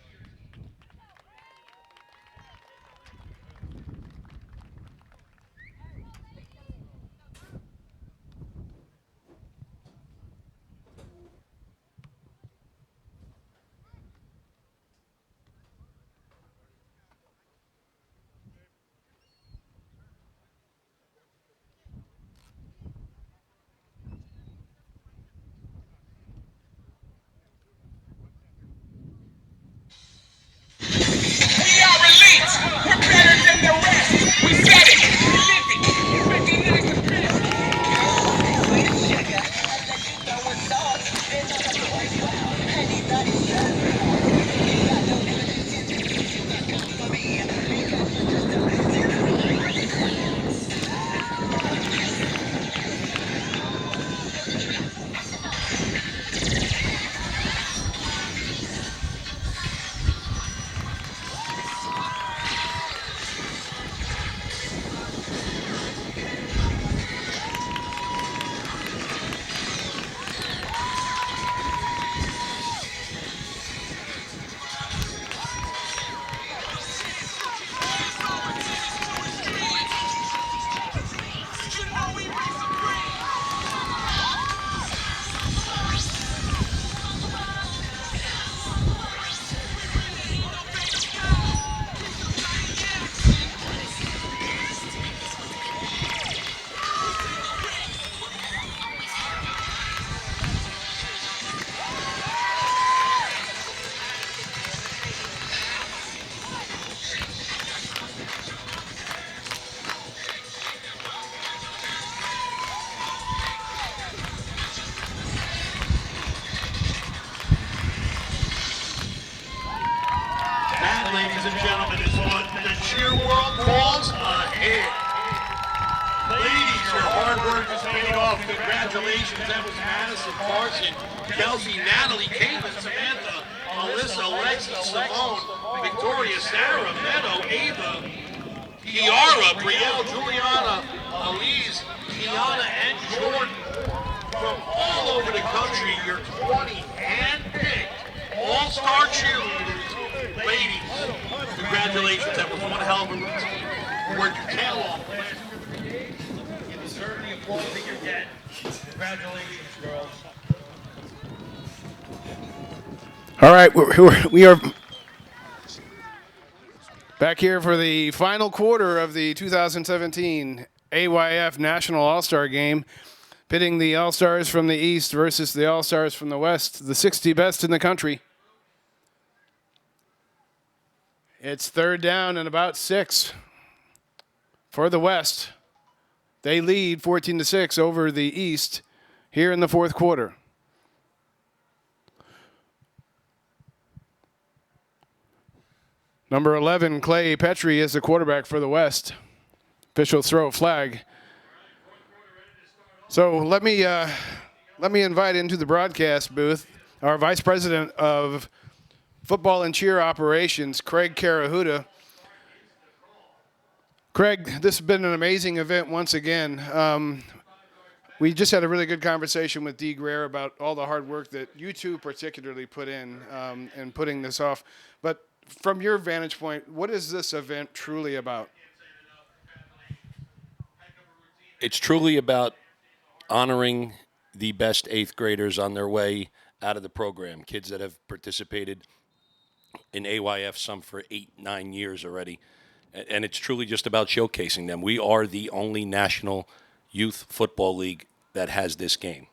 Ladies and gentlemen, is what the cheer world calls a hit. Ladies, your hard work is paying off. Congratulations. That was Madison, Carson, Kelsey, Natalie, Caitlin, Samantha, Alyssa, Lexi, Simone, Victoria, Sarah, Meadow, Ava, Kiara, Brielle, Juliana, Elise, Kiana, and Jordan. From all over the country, your 20 hand-picked all-star cheerleaders. Ladies, congratulations. That was one hell of a routine. You worked your tail off last 3 days. You deserve the applause that you're getting. Congratulations, girls. All right, we are back here for the final quarter of the 2017 AYF National All-Star Game, pitting the All-Stars from the East versus the All-Stars from the West, the 60 best in the country. It's third down and about 6 for the West. They lead 14-6 over the East here in the fourth quarter. Number 11, Clay Petrie is the quarterback for the West. Official throw flag. So let me invite into the broadcast booth our Vice President of Football and Cheer Operations, Craig Carahuda. Craig, this has been an amazing event once again. We just had a really good conversation with Dee Greer about all the hard work that you two particularly put in putting this off. But from your vantage point, what is this event truly about? It's truly about honoring the best 8th graders on their way out of the program, kids that have participated in AYF, some for 8, 9 years already. And it's truly just about showcasing them. We are the only national youth football league that has this game.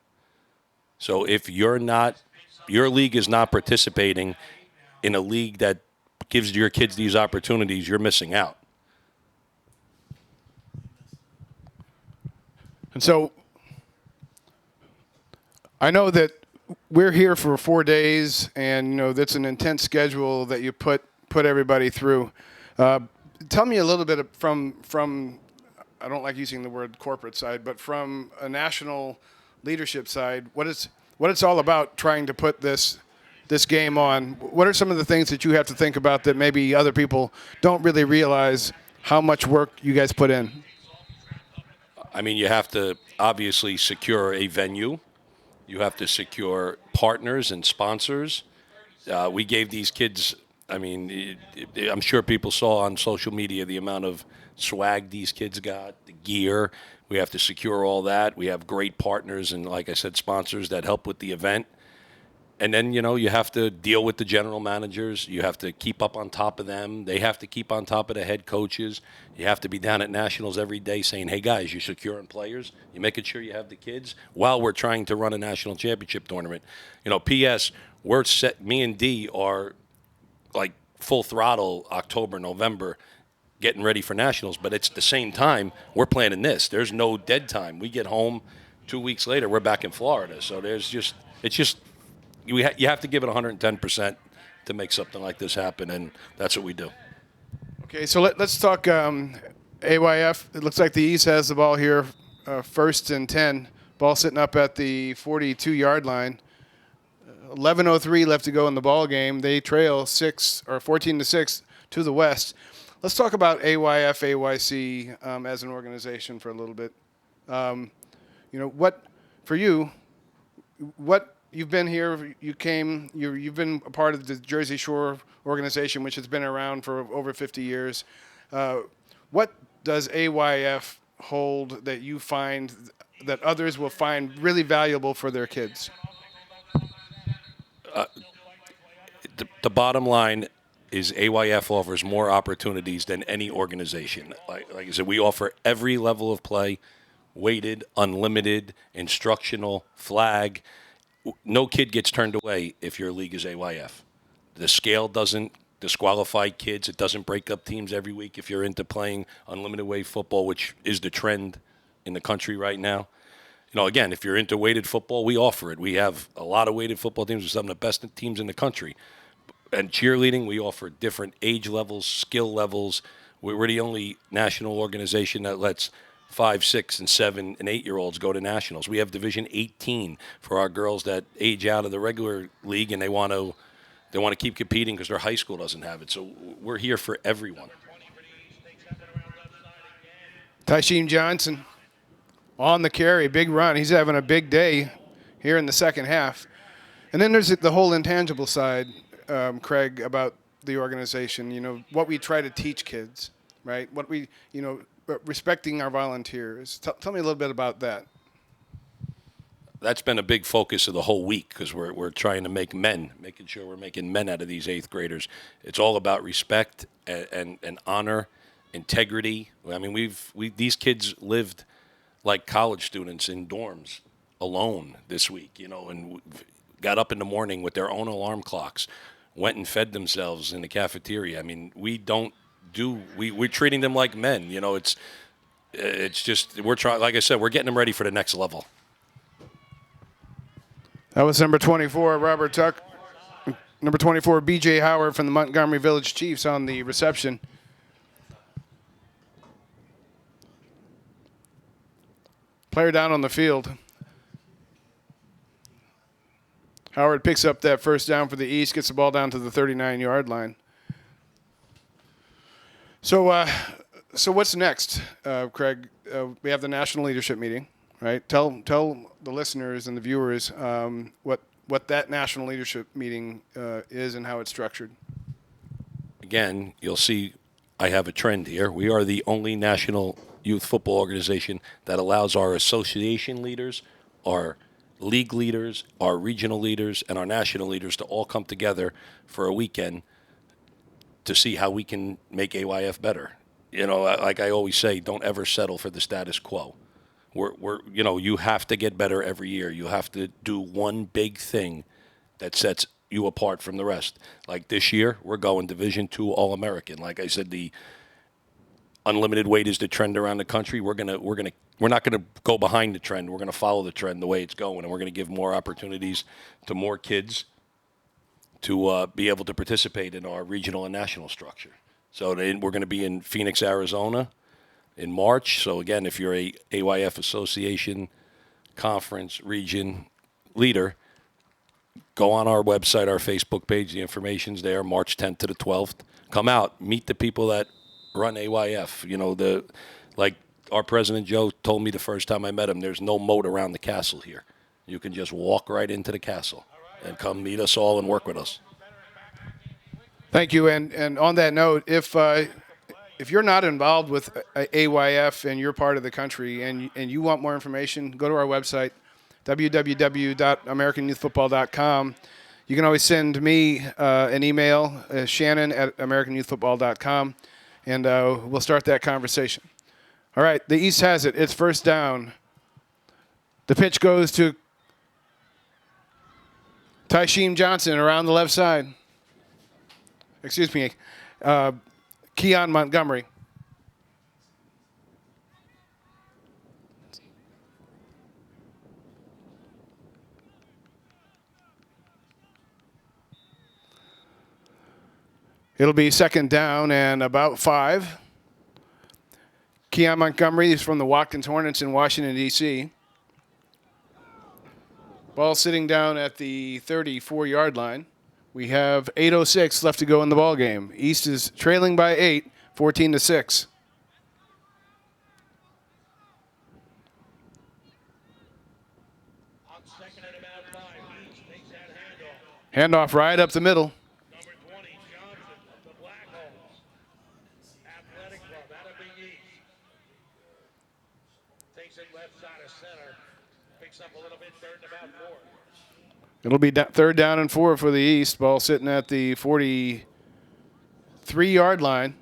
So if your league is not participating in a league that gives your kids these opportunities, you're missing out. And so I know that we're here for 4 days, and that's an intense schedule that you put everybody through. Tell me a little bit from I don't like using the word corporate side, but from a national leadership side, what it's all about trying to put this game on. What are some of the things that you have to think about that maybe other people don't really realize how much work you guys put in? I mean, you have to obviously secure a venue. You have to secure partners and sponsors. We gave these kids, I'm sure people saw on social media the amount of swag these kids got, the gear. We have to secure all that. We have great partners and, like I said, sponsors that help with the event. And then, you have to deal with the general managers. You have to keep up on top of them. They have to keep on top of the head coaches. You have to be down at nationals every day saying, hey, guys, you're securing players. You're making sure you have the kids while we're trying to run a national championship tournament. P.S., we're set. Me and Dee are like full throttle October, November, getting ready for nationals. But it's the same time we're planning this. There's no dead time. We get home 2 weeks later, we're back in Florida. So you have to give it 110% to make something like this happen, and that's what we do. Okay, so let's talk AYF. It looks like the East has the ball here, 1st and 10. Ball sitting up at the 42-yard line. 11:03 left to go in the ball game. They trail 14-6 to the West. Let's talk about AYF, AYC as an organization for a little bit. You've been here. You've been a part of the Jersey Shore organization, which has been around for over 50 years. What does AYF hold that you find that others will find really valuable for their kids? The bottom line is AYF offers more opportunities than any organization. Like I said, we offer every level of play, weighted, unlimited, instructional, flag. No kid gets turned away if your league is AYF. The scale doesn't disqualify kids. It doesn't break up teams every week if you're into playing unlimited weight football, which is the trend in the country right now. Again, if you're into weighted football, we offer it. We have a lot of weighted football teams. We're some of the best teams in the country. And cheerleading, we offer different age levels, skill levels. We're the only national organization that lets 5, 6, and 7, and 8-year-olds go to nationals. We have Division 18 for our girls that age out of the regular league and they want to keep competing because their high school doesn't have it. So we're here for everyone. Tysheem Johnson on the carry, big run. He's having a big day here in the second half. And then there's the whole intangible side, Craig, about the organization. What we try to teach kids, right? What we, respecting our volunteers. Tell me a little bit about that. That's been a big focus of the whole week because we're trying to making sure we're making men out of these 8th graders. It's all about respect and honor, integrity. I mean, these kids lived like college students in dorms alone this week, and got up in the morning with their own alarm clocks, went and fed themselves in the cafeteria. I mean, we're treating them like men. It's just we're trying. Like I said, we're getting them ready for the next level. That was number 24, Robert Tuck. Number 24, B.J. Howard from the Montgomery Village Chiefs on the reception. Player down on the field. Howard picks up that first down for the East, gets the ball down to the 39-yard line. So what's next, Craig? We have the national leadership meeting, right? Tell the listeners and the viewers what that national leadership meeting is and how it's structured. Again, you'll see I have a trend here. We are the only national youth football organization that allows our association leaders, our league leaders, our regional leaders, and our national leaders to all come together for a weekend to see how we can make AYF better. You know, like I always say, don't ever settle for the status quo. You have to get better every year. You have to do one big thing that sets you apart from the rest. Like this year, we're going Division II All-American. Like I said, the unlimited weight is the trend around the country. We're not gonna go behind the trend. We're gonna follow the trend the way it's going, and we're gonna give more opportunities to more kids to be able to participate in our regional and national structure. So we're going to be in Phoenix, Arizona in March. So again, if you're a AYF association, conference, region leader, go on our website, our Facebook page. The information's there, March 10th to the 12th. Come out, meet the people that run AYF. You know, like our president Joe told me the first time I met him, there's no moat around the castle here. You can just walk right into the castle and come meet us all and work with us. Thank you. And on that note, if you're not involved with AYF and you're part of the country and you want more information, go to our website, www.americanyouthfootball.com. You can always send me an email, shannon@americanyouthfootball.com, and we'll start that conversation. All right, the East has it. It's first down. The pitch goes to Tysheem Johnson around the left side. Excuse me, Keon Montgomery. It'll be second down and about 5. Keon Montgomery is from the Watkins Hornets in Washington, D.C. Ball sitting down at the 34-yard line. We have 8:06 left to go in the ball game. East is trailing by 8, 14-6. On second and about 5, East takes that Handoff right up the middle. Number 20, Johnson of the Blackhawks. Athletic Club out of Big East. Takes it left side of center. Picks up a little bit, third and about 4. It'll be third down and 4 for the East. Ball sitting at the 43-yard line.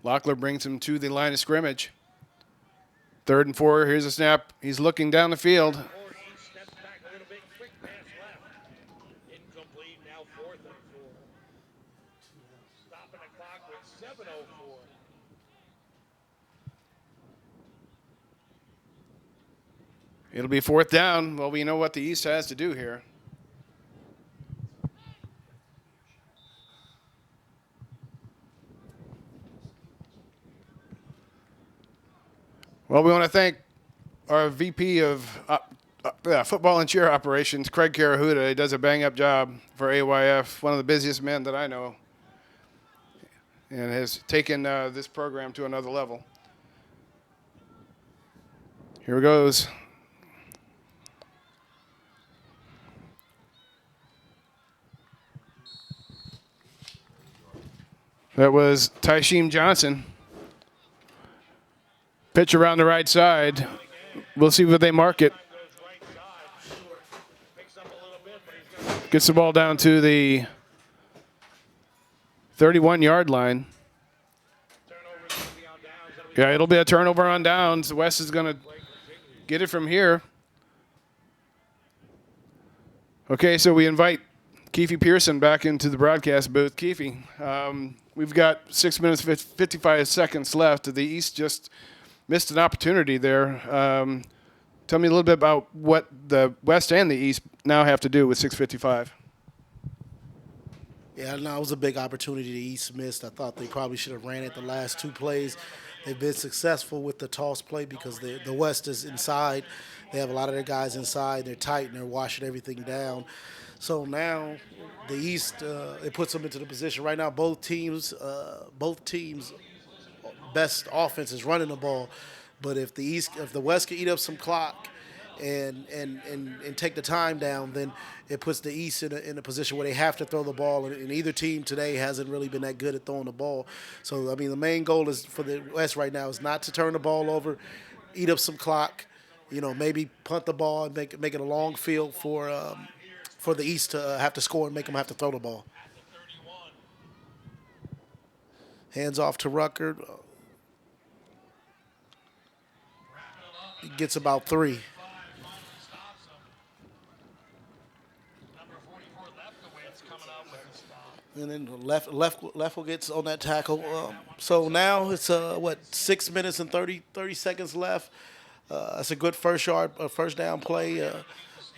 Locklear brings him to the line of scrimmage. 3rd and 4, here's a snap. He's looking down the field. Steps back a little bit, quick pass left. Incomplete, now 4th and 4. Stopping the clock with 7:04. It'll be 4th down. Well, we know what the East has to do here. Well, we want to thank our VP of football and cheer operations, Craig Carahuda. He does a bang-up job for AYF, one of the busiest men that I know, and has taken this program to another level. Here it goes. That was Tysheem Johnson. Pitch around the right side. We'll see what they mark it. Gets the ball down to the 31-yard line. Yeah, it'll be a turnover on downs. West is going to get it from here. Okay, so we invite Keefe Pearson back into the broadcast booth. Keefe, we've got 6 minutes, 55 seconds left. The East just missed an opportunity there. Tell me a little bit about what the West and the East now have to do with 6:55. Yeah, no, it was a big opportunity the East missed. I thought they probably should have ran it the last 2 plays. They've been successful with the toss play because the West is inside. They have a lot of their guys inside. They're tight and they're washing everything down. So now the East, it puts them into the position right now. Both teams' best offense is running the ball. But if the West can eat up some clock and take the time down, then it puts the East in a position where they have to throw the ball. And either team today hasn't really been that good at throwing the ball. So I mean, the main goal is for the West right now is not to turn the ball over, eat up some clock. Maybe punt the ball and make it a long field for the East to have to score and make them have to throw the ball. Hands off to Rucker. He gets about 3. And then left will gets on that tackle. So now it's 6 minutes and 30 seconds left. That's a good first down play.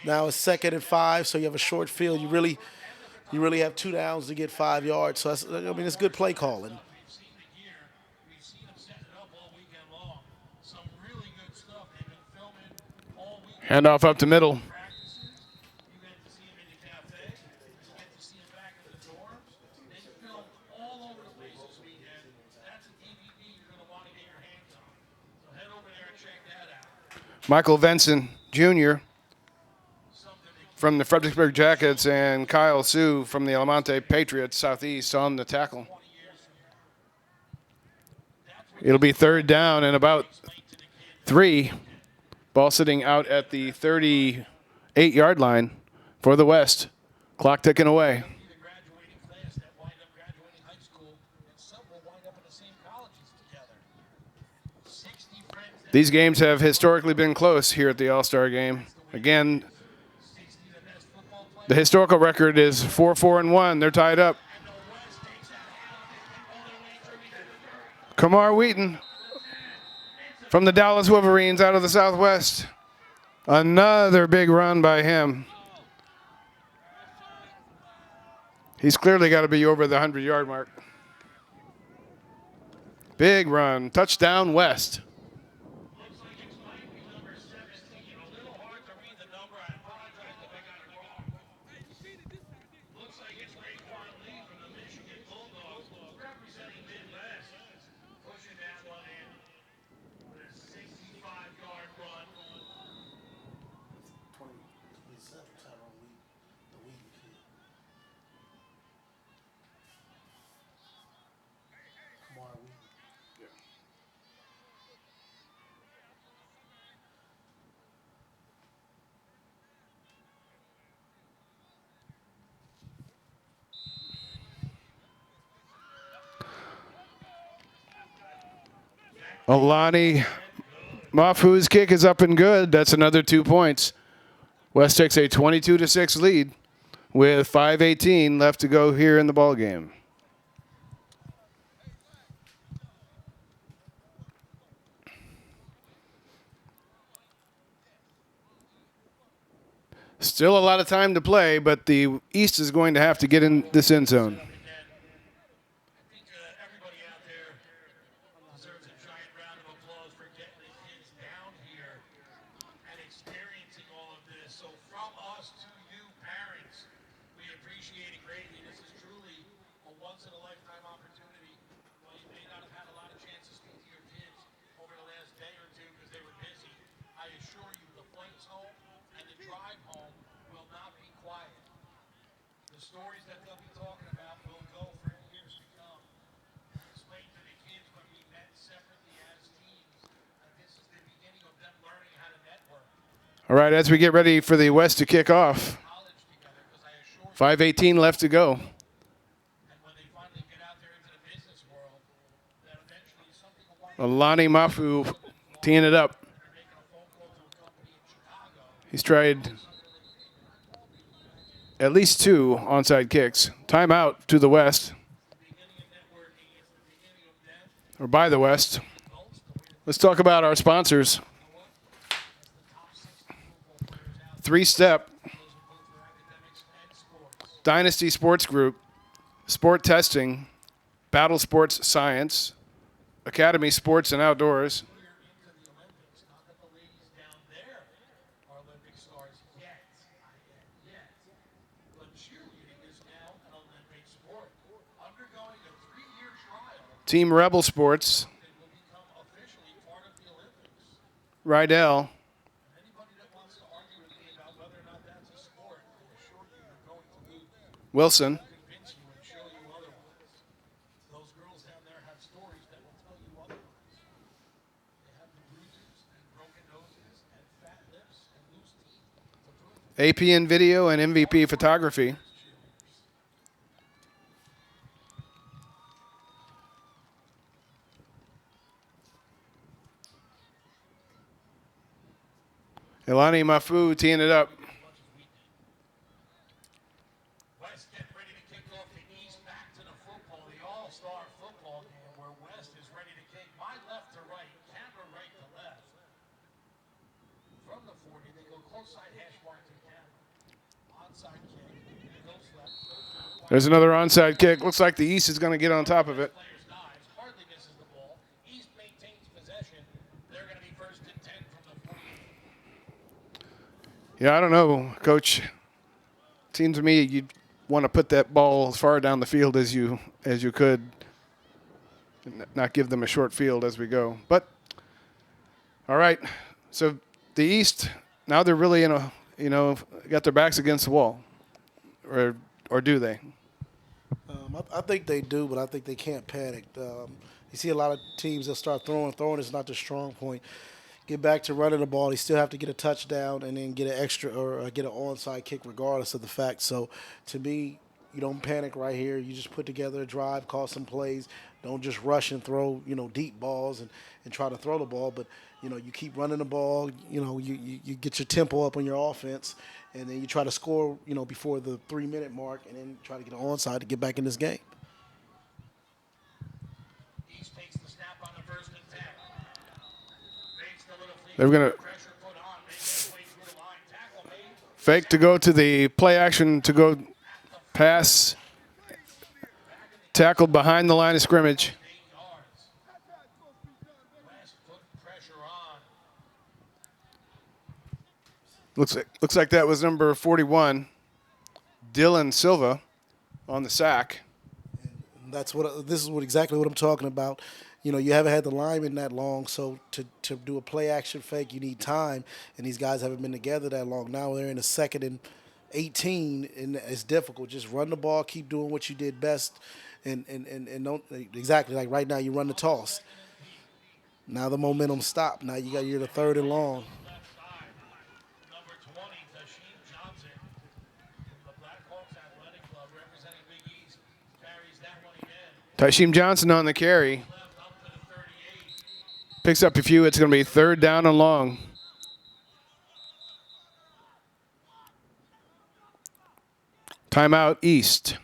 Now it's 2nd and 5, so you have a short field. You really have 2 downs to get 5 yards. So it's good play calling. Handoff up to middle. Michael Venson Jr. from the Fredericksburg Jackets and Kyle Sue from the Almonte Patriots Southeast on the tackle. It'll be 3rd down and about 3. Ball sitting out at the 38-yard line for the West. Clock ticking away. These games have historically been close here at the All-Star Game. Again, the historical record is 4-4-1. They're tied up. Kamar Wheaton from the Dallas Wolverines out of the Southwest. Another big run by him. He's clearly got to be over the 100-yard mark. Big run. Touchdown West. Alani Mafu's kick is up and good. That's another 2 points. West takes a 22-6 lead with 5:18 left to go here in the ball game. Still a lot of time to play, but the East is going to have to get in this end zone. All right, as we get ready for the West to kick off, 5:18 left to go. Alani Mafu teeing it up. He's tried at least 2 onside kicks. Timeout to the west, or by the west. Let's talk about our sponsors. 3-Step, Dynasty Sports Group, Sport Testing, Battle Sports Science, Academy Sports and Outdoors, Team Rebel Sports, Rydell, Wilson, APN Video and MVP Photography, Elani Mafu teeing it up. West getting ready to kick off the East back to the football, the all-star football game where West is ready to kick my left to right, camera right to left. From the 40, they go close side hash mark to camera. Onside kick, it goes left. There's another onside kick. Looks like the East is going to get on top of it. Players dives, hardly misses the ball. East maintains possession. They're going to be first and 10 from the 40. Yeah, I don't know, Coach. Seems to me you'd want to put that ball as far down the field as you could, and not give them a short field as we go. But all right, so the East now they're really in a got their backs against the wall, or do they? I think they do, but I think they can't panic. You see a lot of teams that start throwing. Throwing is not their strong point. Get back to running the ball. They still have to get a touchdown and then get an extra or get an onside kick regardless of the fact. So to me, you don't panic right here. You just put together a drive, call some plays. Don't just rush and throw, deep balls and try to throw the ball. But, you keep running the ball. You get your tempo up on your offense, and then you try to score, before the 3-minute mark and then try to get an onside to get back in this game. East takes the snap on the first and 10. They're going to fake to go to the play action to go pass. Tackled behind the line of scrimmage. Looks like that was number 41, Dylan Silva, on the sack. This is exactly what I'm talking about. You haven't had the lineman that long, so to do a play action fake, you need time, and these guys haven't been together that long. Now they're in a 2nd and 18, and it's difficult. Just run the ball, keep doing what you did best, and don't exactly like right now you run the toss. Now the momentum stopped. Now you're the 3rd and long. Tysheem Johnson on the carry. Picks up a few. It's going to be 3rd down and long. Timeout East.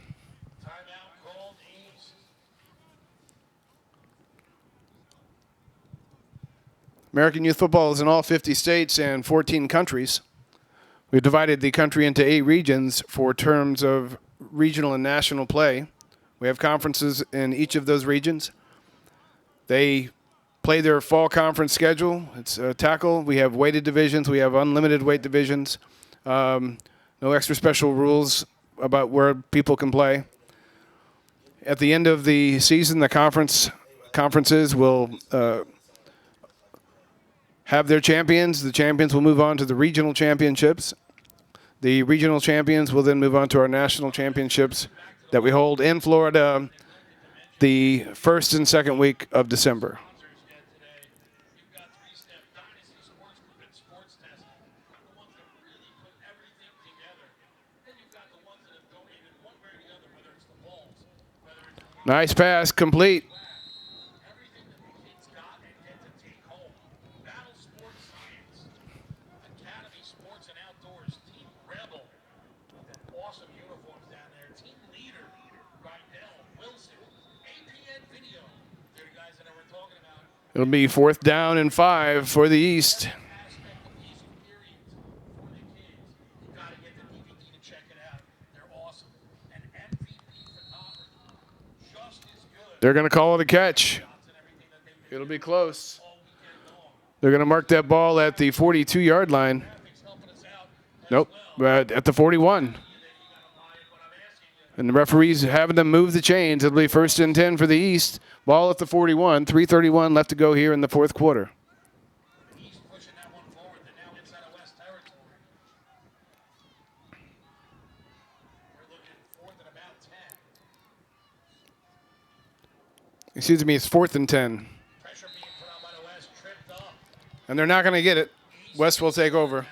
American Youth Football is in all 50 states and 14 countries. We've divided the country into 8 regions for terms of regional and national play. We have conferences in each of those regions. They play their fall conference schedule. It's tackle. We have weighted divisions. We have unlimited weight divisions. No extra special rules about where people can play. At the end of the season, the conferences will have their champions. The champions will move on to the regional championships. The regional champions will then move on to our national championships that we hold in Florida the 1st and 2nd week of December. Nice pass, complete. Academy Sports and Outdoors, Team Rebel, with an awesome It'll be 4th down and 5 for the East. They're going to call it a catch. It'll be close. They're going to mark that ball at the 42-yard line. Nope, at the 41. And the referee's having them move the chains. It'll be 1st and 10 for the East. Ball at the 41. 3:31 left to go here in the 4th quarter. Excuse me, it's 4th and 10. And they're not going to get it. West will take over.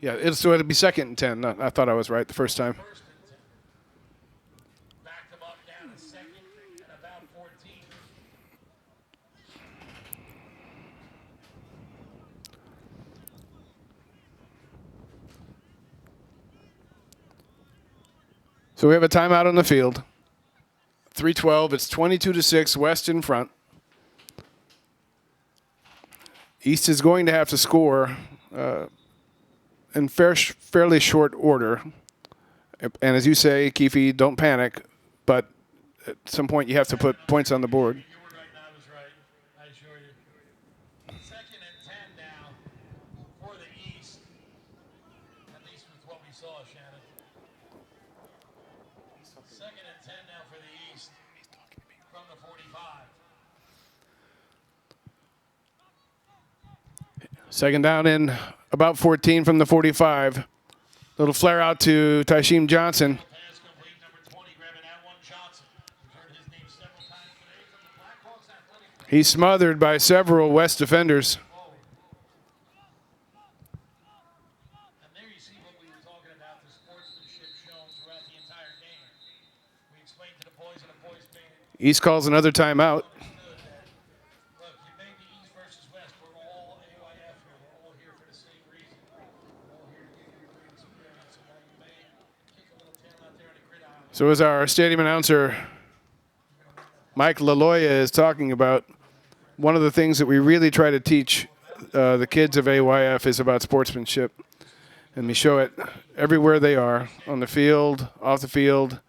Yeah, so it'll be 2nd and 10. I thought I was right the first time. So we have a timeout on the field. 3:12. It's 22-6. West in front. East is going to have to score in fairly short order. And as you say, Keefe, don't panic. But at some point, you have to put points on the board. You were right, and I was right. I assure you. 2nd and 10 now for the East. At least with what we saw, Shannon. 2nd and 10 now for the East from the 45. 2nd down in about 14 from the 45. Little flare out to Tysheem Johnson. Pass complete, number 20, grabbing that one, Johnson. We've heard his name several times today from the Blackhawks athletic. He's smothered by several West defenders. And there you see what we were talking about, the sportsmanship shown throughout the entire game. We explained to the boys and the boys made it. East calls another timeout. Look, you may be East versus West. We're all AYF here. We're all here for the same reason. We're all here to give you a great experience. And now you may kick a little tail out there in the gridiron. So as our stadium announcer, Mike LaLoya, is talking about, one of the things that we really try to teach the kids of AYF is about sportsmanship. And we show it everywhere they are, on the field, off the field,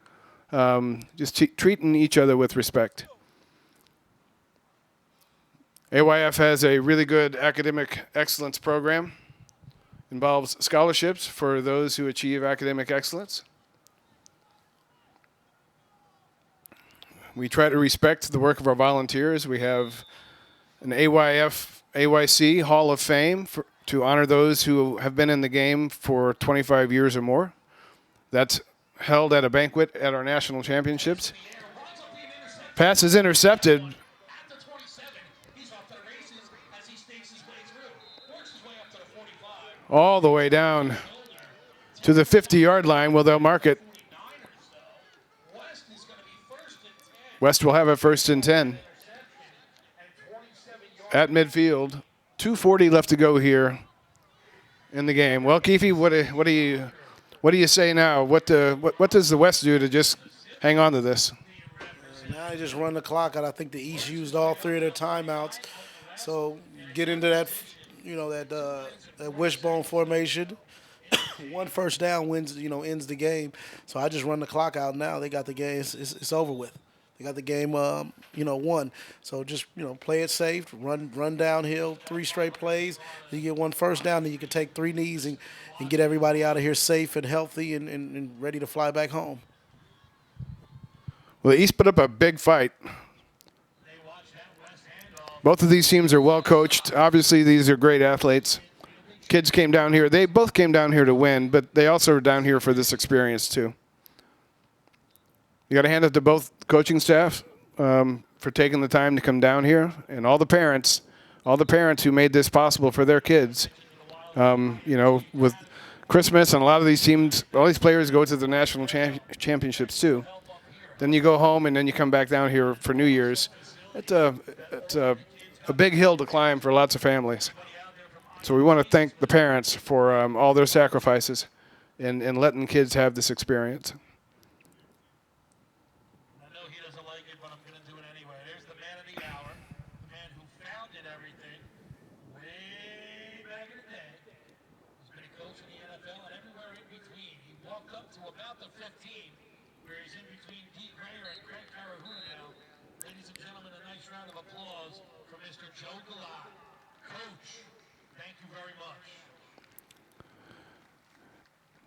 just treating each other with respect. AYF has a really good academic excellence program. Involves scholarships for those who achieve academic excellence. We try to respect the work of our volunteers. We have an AYC Hall of Fame to honor those who have been in the game for 25 years or more. That's held at a banquet at our national championships. Pass is intercepted. At the 27, he's off to the races as he stakes his way through. Works his way up to the 45. All the way down to the 50-yard line. Well, they'll mark it. West is going to be 1st and 10. West will have a 1st and 10 at midfield. 2:40 left to go here in the game. Well, Keefe, what do you say now? What does the West do to just hang on to this? Now they just run the clock out. I think the East used all 3 of their timeouts. So get into that, that wishbone formation. One first down ends the game. So I just run the clock out now. They got the game. It's over with. They got the game, won. So just, play it safe, run downhill, 3 straight plays. You get 1 first down, then you can take 3 knees and get everybody out of here safe and healthy and ready to fly back home. Well, the East put up a big fight. Both of these teams are well coached. Obviously, these are great athletes. Kids came down here. They both came down here to win, but they also are down here for this experience too. You got to hand it to both coaching staff for taking the time to come down here, and all the parents who made this possible for their kids. With Christmas and a lot of these teams, all these players go to the national championships too. Then you go home and then you come back down here for New Year's. It's a big hill to climb for lots of families. So we want to thank the parents for all their sacrifices in letting kids have this experience. I know he doesn't like it, but I'm going to do it anyway. There's the man of the hour, the man who founded everything way back in the day. He's been a coach in the NFL and everywhere in between. He walked up to about the 15, where he's in between Dee Grayer and Craig Carahuna now. Ladies and gentlemen, a nice round of applause for Mr. Joe Galat. Coach, thank you very much.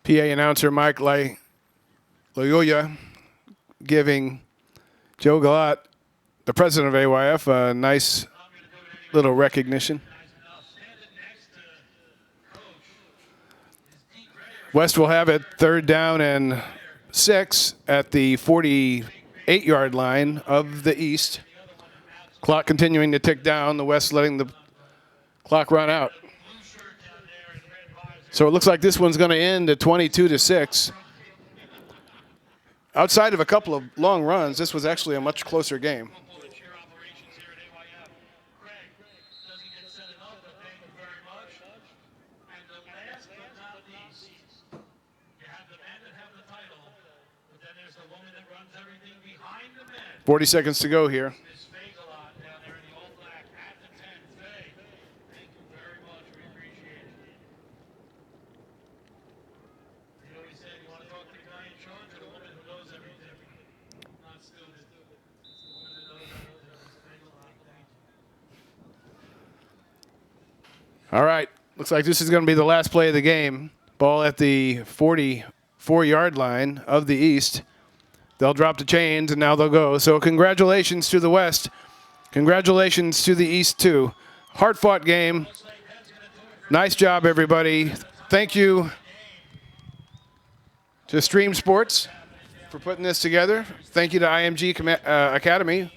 PA announcer Mike Loyola giving Joe Galat, the president of AYF, a nice little recognition. West will have it 3rd down and 6 at the 48-yard line of the East. Clock continuing to tick down. The West letting the clock run out. So it looks like this one's going to end at 22-6. Outside of a couple of long runs, this was actually a much closer game. And the last but not least, you have the men that have the title, but then there's the woman that runs everything behind the men. 40 seconds to go here. Miss Fagelot down there in the old black at the 10. Faye, thank you very much. We appreciate it. You know, he said, you want to talk to the guy in charge or the woman who knows everything? Not stupid. It's the woman that knows everything. Miss Fagelot, thank you. All right. Looks like this is going to be the last play of the game. Ball at the 44-yard line of the East. They'll drop the chains, and now they'll go. So congratulations to the West. Congratulations to the East, too. Hard-fought game. Nice job, everybody. Thank you to Stream Sports for putting this together. Thank you to IMG Academy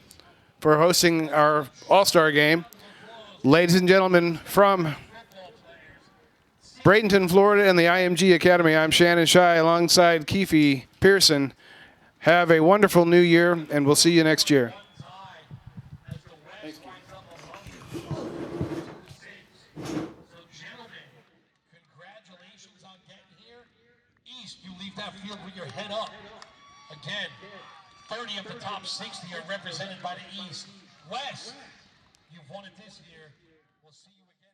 for hosting our All-Star game. Ladies and gentlemen from Bradenton, Florida, and the IMG Academy, I'm Shannon Shai alongside Keefe Pearson. Have a wonderful new year, and we'll see you next year. Congratulations on getting here. East, you leave that field with your head up. Again, 30 of the top 60 are represented by the East. West, you've won it this year. We'll see you again.